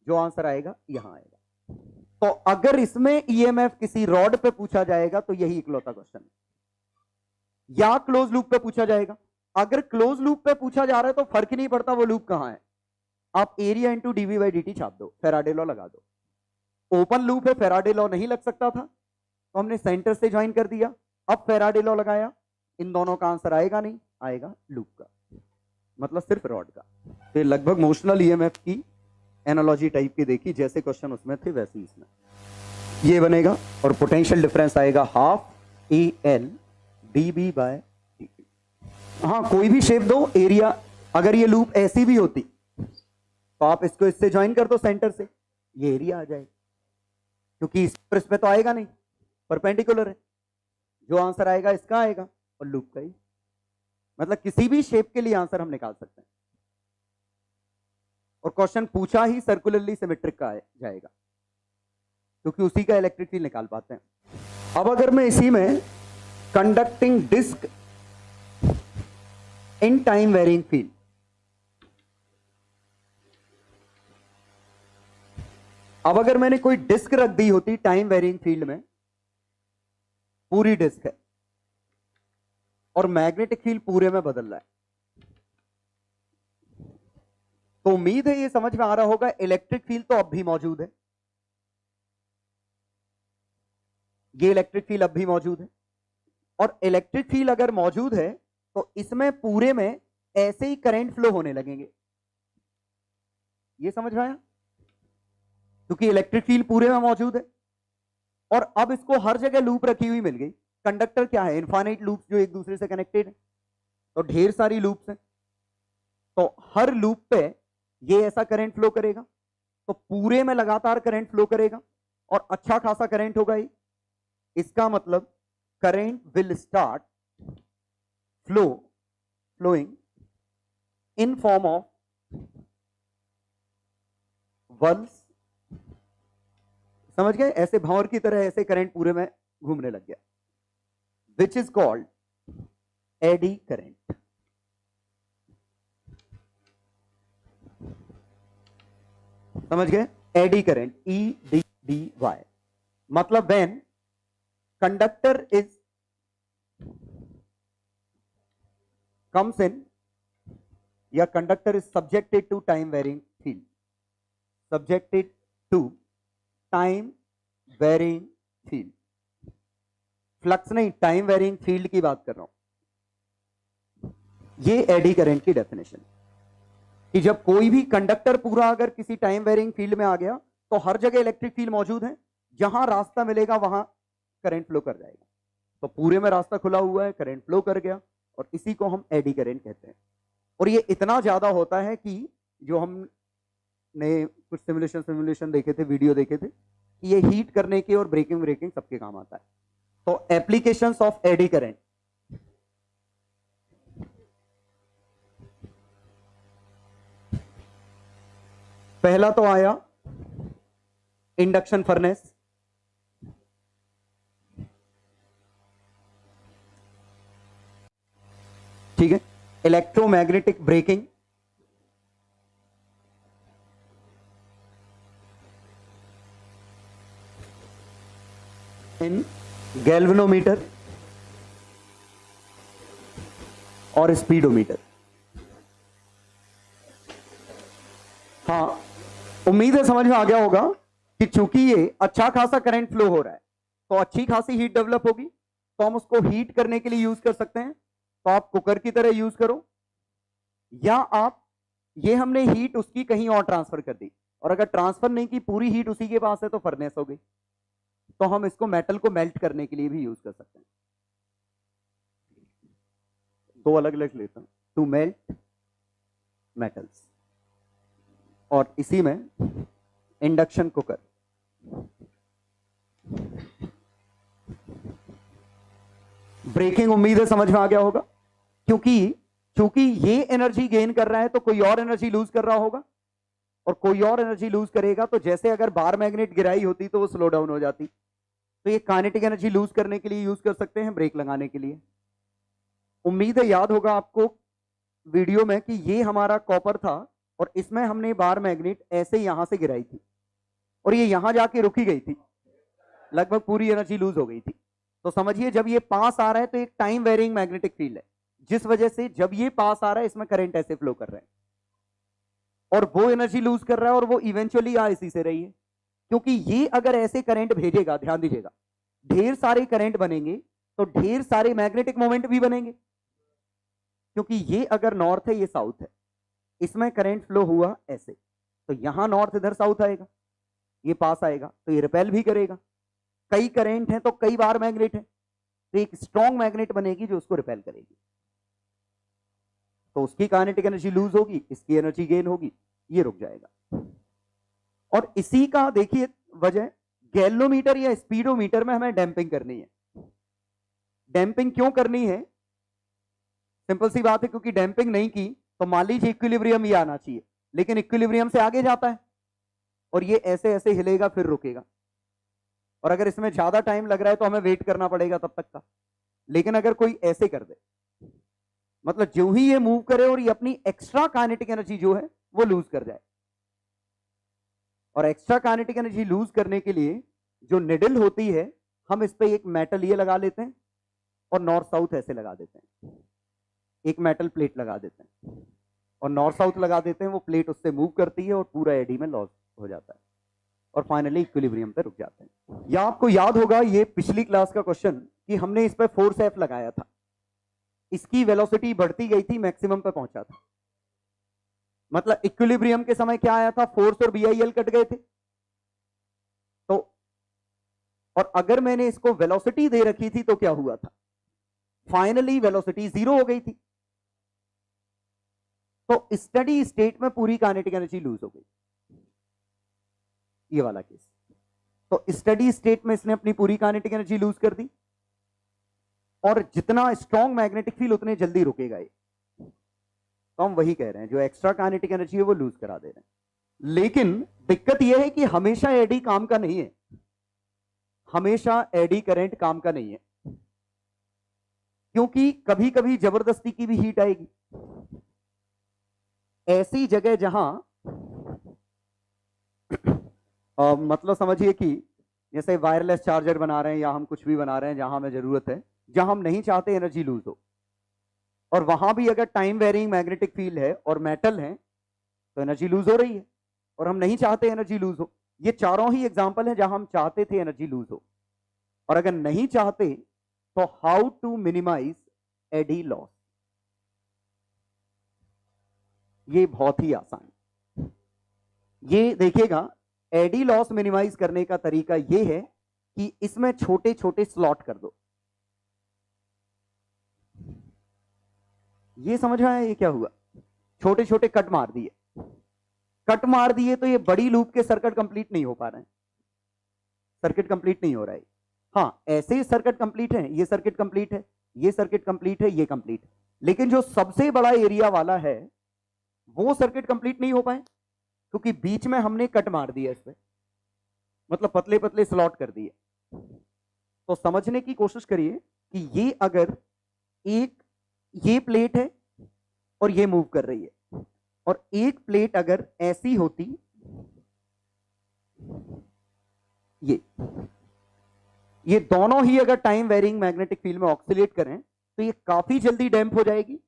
जो आंसर आएगा यहां आएगा। तो अगर इसमें ईएमएफ किसी रॉड पे पूछा जाएगा तो यही इकलौता क्वेश्चन है, या क्लोज लूप पे पूछा जाएगा। अगर क्लोज लूप पे पूछा जा रहा है तो फर्क ही नहीं पड़ता वो लूप कहां है, आप area into D V by D छाप दो, फेराडे लॉ लगा दो। ओपन लूप है, फेराडे लॉ नहीं लग सकता था, तो हमने सेंटर से ज्वाइन कर दिया। अब फेराडे लॉ लगाया, इन दोनों का आंसर आएगा नहीं, आएगा लूप का, मतलब सिर्फ रॉड का। तो लगभग मोशनल ईएमएफ की एनालॉजी टाइप की देखी, जैसे क्वेश्चन उसमें थे वैसे ही इसमें ये बनेगा। और पोटेंशियल डिफरेंस आएगा half A L D B by D. हाँ, कोई भी शेप दो, एरिया अगर ये लूप ऐसी भी होती तो आप इसको इससे ज्वाइन कर दो सेंटर से, ये एरिया आ जाएगा, क्योंकि इस पे तो आएगा नहीं, परपेंडिकुलर है। जो आंसर आएगा इसका आएगा और लूप का ही, मतलब किसी भी शेप के लिए आंसर हम निकाल सकते हैं। और क्वेश्चन पूछा ही सर्कुलरली सिमेट्रिक का जाएगा, क्योंकि उसी का इलेक्ट्रिक फील्ड निकाल पाते हैं। अब अगर मैं इसी में conducting disc in time varying field, अब अगर मैंने कोई डिस्क रख दी होती टाइम वेरिंग फील्ड में, पूरी डिस्क है और मैग्नेटिक फील्ड पूरे में बदल रहा है, तो उम्मीद है ये समझ में आ रहा होगा इलेक्ट्रिक फील्ड तो अब भी मौजूद है, ये इलेक्ट्रिक फील्ड अब भी मौजूद है। और इलेक्ट्रिक फील्ड अगर मौजूद है तो इसमें पूरे में ऐसे ही करंट फ्लो होने लगेंगे, ये समझ में आया, क्योंकि इलेक्ट्रिक फील्ड पूरे में मौजूद है। और अब इसको हर जगह लूप रखी हुई मिल गई। कंडक्टर क्या है, इनफाइनाइट लूप्स जो एक दूसरे से कनेक्टेड है, तो ढेर सारी लूप्स हैं, तो हर लूप पे ये ऐसा करंट फ्लो करेगा, तो पूरे में लगातार करंट फ्लो करेगा और अच्छा खासा करंट होगा ही। इसका मतलब current will start flowing in form of whorls, समझ गए, ऐसे भंवर की तरह ऐसे करंट पूरे में घूमने लग गया, which is called eddy current. समझ गए, एडी करंट, EDDY, मतलब when conductor is comes in या conductor is subjected to time varying field, subjected to time varying field, flux नहीं, टाइम वेरिंग फील्ड की बात कर रहा हूं। ये एडी करंट की डेफिनेशन, कि जब कोई भी कंडक्टर पूरा अगर किसी टाइम वेरिंग फील्ड में आ गया तो हर जगह इलेक्ट्रिक फील्ड मौजूद है, जहां रास्ता मिलेगा वहां करंट फ्लो कर जाएगा। तो पूरे में रास्ता खुला हुआ है, करंट फ्लो कर गया, और इसी को हम एडी करंट कहते हैं। और ये इतना ज्यादा होता है कि जो हमने कुछ सिमुलेशन देखे थे, वीडियो देखे थे, कि ये हीट करने के और ब्रेकिंग सबके काम आता है। तो एप्लीकेशंस ऑफ एडी करंट, पहला तो आया इंडक्शन फर्नेस, ठीक है, इलेक्ट्रोमैग्नेटिक ब्रेकिंग, इन गैल्वेनोमीटर और स्पीडोमीटर। हाँ, उम्मीद है समझ में आ गया होगा कि चूंकि ये अच्छा खासा करंट फ्लो हो रहा है तो अच्छी खासी हीट डेवलप होगी, तो हम उसको हीट करने के लिए यूज कर सकते हैं। तो आप कुकर की तरह यूज करो, या आप ये हमने हीट उसकी कहीं और ट्रांसफर कर दी, और अगर ट्रांसफर नहीं की, पूरी हीट उसी के पास है, तो फर्नेस हो गई। तो हम इसको मेटल को मेल्ट करने के लिए भी यूज कर सकते हैं। दो अलग अलग लेता हूं, टू मेल्ट मेटल्स, और इसी में इंडक्शन कुकर। ब्रेकिंग उम्मीद है समझ में आ गया होगा, क्योंकि ये एनर्जी गेन कर रहा है तो कोई और एनर्जी लूज कर रहा होगा, और कोई और एनर्जी लूज करेगा तो जैसे अगर बार मैग्नेट गिराई होती तो वो स्लो डाउन हो जाती, तो ये काइनेटिक एनर्जी लूज करने के लिए यूज कर सकते हैं, ब्रेक लगाने के लिए। उम्मीद है याद होगा आपको वीडियो में कि ये हमारा कॉपर था और इसमें हमने बार मैग्नेट ऐसे यहां से गिराई थी और ये यहां जाके रुकी गई थी, लगभग पूरी एनर्जी लूज हो गई थी। तो समझिए जब ये पास आ रहा है तो एक टाइम वेरिंग मैग्नेटिक फील्ड है, जिस वजह से जब ये पास आ रहा है इसमें करंट ऐसे फ्लो कर रहे हैं और वो एनर्जी लूज कर रहा है और वो इवेंचुअली आ इसी से रही है। क्योंकि ये अगर ऐसे करंट भेजेगा, ध्यान दीजिएगा, ढेर सारे करंट बनेंगे तो ढेर सारे मैग्नेटिक मोमेंट भी बनेंगे। क्योंकि ये अगर नॉर्थ है, ये साउथ है, इसमें करंट फ्लो हुआ ऐसे, तो यहां नॉर्थ इधर साउथ आएगा, ये पास आएगा तो ये रिपेल भी करेगा। कई करंट हैं तो कई बार मैग्नेट है, तो एक स्ट्रॉन्ग मैग्नेट बनेगी जो उसको रिपेल करेगी, तो उसकी काइनेटिक एनर्जी लूज होगी, इसकी एनर्जी गेन होगी, ये रुक जाएगा। और इसी का देखिए वजह, गैल्वोमीटर या स्पीडोमीटर में हमें डैंपिंग करनी है। डैंपिंग क्यों करनी है? सिंपल सी बात है, क्योंकि डैंपिंग नहीं की तो मान लीजिए इक्विलिब्रियम ये आना चाहिए, लेकिन इक्विलिब्रियम से आगे जाता है और ये ऐसे ऐसे हिलेगा फिर रुकेगा, और अगर इसमें ज्यादा टाइम लग रहा है तो हमें वेट करना पड़ेगा तब तक का। लेकिन अगर कोई ऐसे कर दे, मतलब जो ही ये मूव करे और ये अपनी एक्स्ट्रा काइनेटिक एनर्जी जो है वो लूज कर जाए, और एक्स्ट्रा काइनेटिक एनर्जी लूज करने के लिए जो निडल होती है, हम इस पे एक मेटल ये लगा लेते हैं और नॉर्थ साउथ ऐसे लगा देते हैं, एक मेटल प्लेट लगा देते हैं और नॉर्थ साउथ लगा देते हैं, वो प्लेट उससे मूव करती है और पूरा एडी में लॉस हो जाता है और फाइनली इक्विलिब्रियम पे रुक जाते हैं। या आपको याद होगा ये पिछली क्लास का क्वेश्चन कि हमने इस पे फोर्स एफ लगाया था, इसकी वेलोसिटी बढ़ती गई थी, मैक्सिमम पे पहुंचा था, मतलब इक्विलिब्रियम के समय क्या आया था, फोर्स और बीआईएल कट गए थे। तो और अगर मैंने इसको वेलोसिटी दे रखी थी तो क्या हुआ था, फाइनली वेलोसिटी जीरो हो गई थी। तो स्टडी स्टेट में पूरी काइनेटिक एनर्जी लूज हो गई, ये वाला केस। तो स्टडी स्टेट में इसने अपनी पूरी काइनेटिक एनर्जी लूज कर दी और जितना स्ट्रॉन्ग मैग्नेटिक फील्ड उतने जल्दी रुकेगा ये। तो हम वही कह रहे हैं, जो एक्स्ट्रा काइनेटिक एनर्जी है वो लूज करा दे रहे हैं। लेकिन दिक्कत यह है कि हमेशा एडी काम का नहीं है, हमेशा एडी करंट काम का नहीं है, क्योंकि कभी कभी जबरदस्ती की भी हीट आएगी। ऐसी जगह जहां मतलब समझिए कि जैसे वायरलेस चार्जर बना रहे हैं या हम कुछ भी बना रहे हैं, जहां हमें जरूरत है, जहां हम नहीं चाहते एनर्जी लूज हो, और वहां भी अगर टाइम वेरिंग मैग्नेटिक फील्ड है और मेटल है तो एनर्जी लूज हो रही है और हम नहीं चाहते एनर्जी लूज हो। ये चारों ही एग्जांपल है जहां हम चाहते थे एनर्जी लूज हो, और अगर नहीं चाहते तो how to minimize eddy loss, ये बहुत ही आसान। ये देखिएगा, एडी लॉस मिनिमाइज करने का तरीका ये है कि इसमें छोटे छोटे स्लॉट कर दो। ये समझ में आया ये क्या हुआ, छोटे छोटे कट मार दिए, कट मार दिए तो ये बड़ी लूप के सर्किट कंप्लीट नहीं हो पा रहे हैं, सर्किट कंप्लीट नहीं हो रहा है। हाँ, ऐसे सर्किट कंप्लीट है, ये सर्किट कंप्लीट है, ये सर्किट कंप्लीट है, ये कंप्लीट है, लेकिन जो सबसे बड़ा एरिया वाला है वो सर्किट कंप्लीट नहीं हो पाए, क्योंकि बीच में हमने कट मार दिया इस पे, मतलब पतले पतले स्लॉट कर दिए। तो समझने की कोशिश करिए कि ये अगर एक ये प्लेट है और ये मूव कर रही है, और एक प्लेट अगर ऐसी होती, ये दोनों ही अगर टाइम वेरिंग मैग्नेटिक फील्ड में ऑक्सीलेट करें तो ये काफी जल्दी डैम्प हो जाएगी,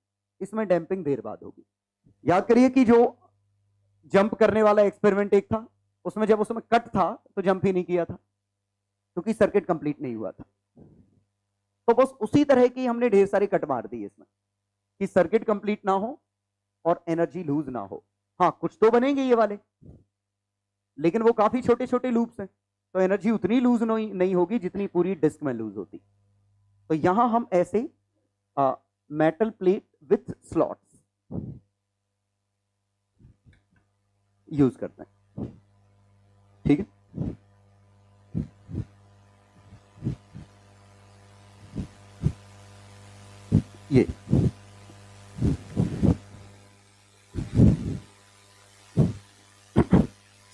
इसमें डैम्पिंग देर बाद होगी। याद करिए कि जो जंप करने वाला एक्सपेरिमेंट एक था, उसमें जब उसमें कट था तो जंप ही नहीं किया था क्योंकि सर्किट कंप्लीट नहीं हुआ था। तो बस उसी तरह की हमने ढेर सारे कट मार दिए इसमें कि सर्किट कंप्लीट ना हो और एनर्जी लूज ना हो। हाँ, कुछ तो बनेंगे ये वाले, लेकिन वो काफी छोटे छोटे लूप्स हैं, तो एनर्जी उतनी लूज नहीं होगी जितनी पूरी डिस्क में लूज होती। तो यहां हम ऐसे metal plate with slots use करते हैं, ठीक है। ये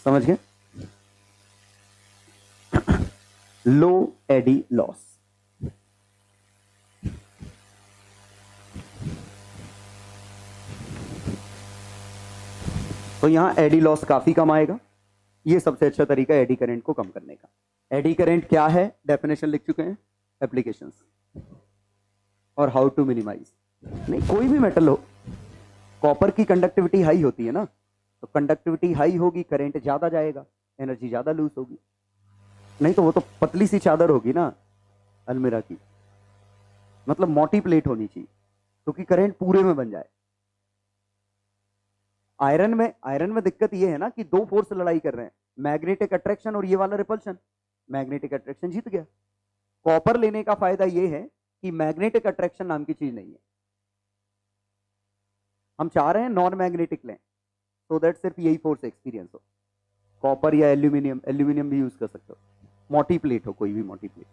समझ गए। लो एडी लॉस। तो यहां एडी लॉस काफी कम आएगा। ये सबसे अच्छा तरीका है एडी करंट को कम करने का। एडी करंट क्या है, डेफिनेशन लिख चुके हैं, एप्लीकेशंस और हाउ टू मिनिमाइज। नहीं, कोई भी मेटल हो, कॉपर की कंडक्टिविटी हाई होती है ना, तो कंडक्टिविटी हाई होगी, करंट ज्यादा जाएगा, एनर्जी ज्यादा लूज होगी। नहीं तो वो तो पतली सी चादर होगी ना अलमीरा की, मतलब मोटी प्लेट होनी चाहिए क्योंकि करंट पूरे में बन जाए। आयरन में दिक्कत ये है ना कि दो फोर्स लड़ाई कर रहे हैं, मैग्नेटिक अट्रैक्शन और ये वाला रिपल्शन। मैग्नेटिक अट्रैक्शन जीत गया। कॉपर लेने का फायदा ये है कि मैग्नेटिक अट्रैक्शन नाम की चीज नहीं है। हम चाह रहे हैं नॉन मैग्नेटिक लें, सो दैट सिर्फ यही फोर्स एक्सपीरियंस हो। कॉपर या एल्यूमिनियम भी यूज कर सकते हो, मोटी प्लेट हो, कोई भी मोटी प्लेट।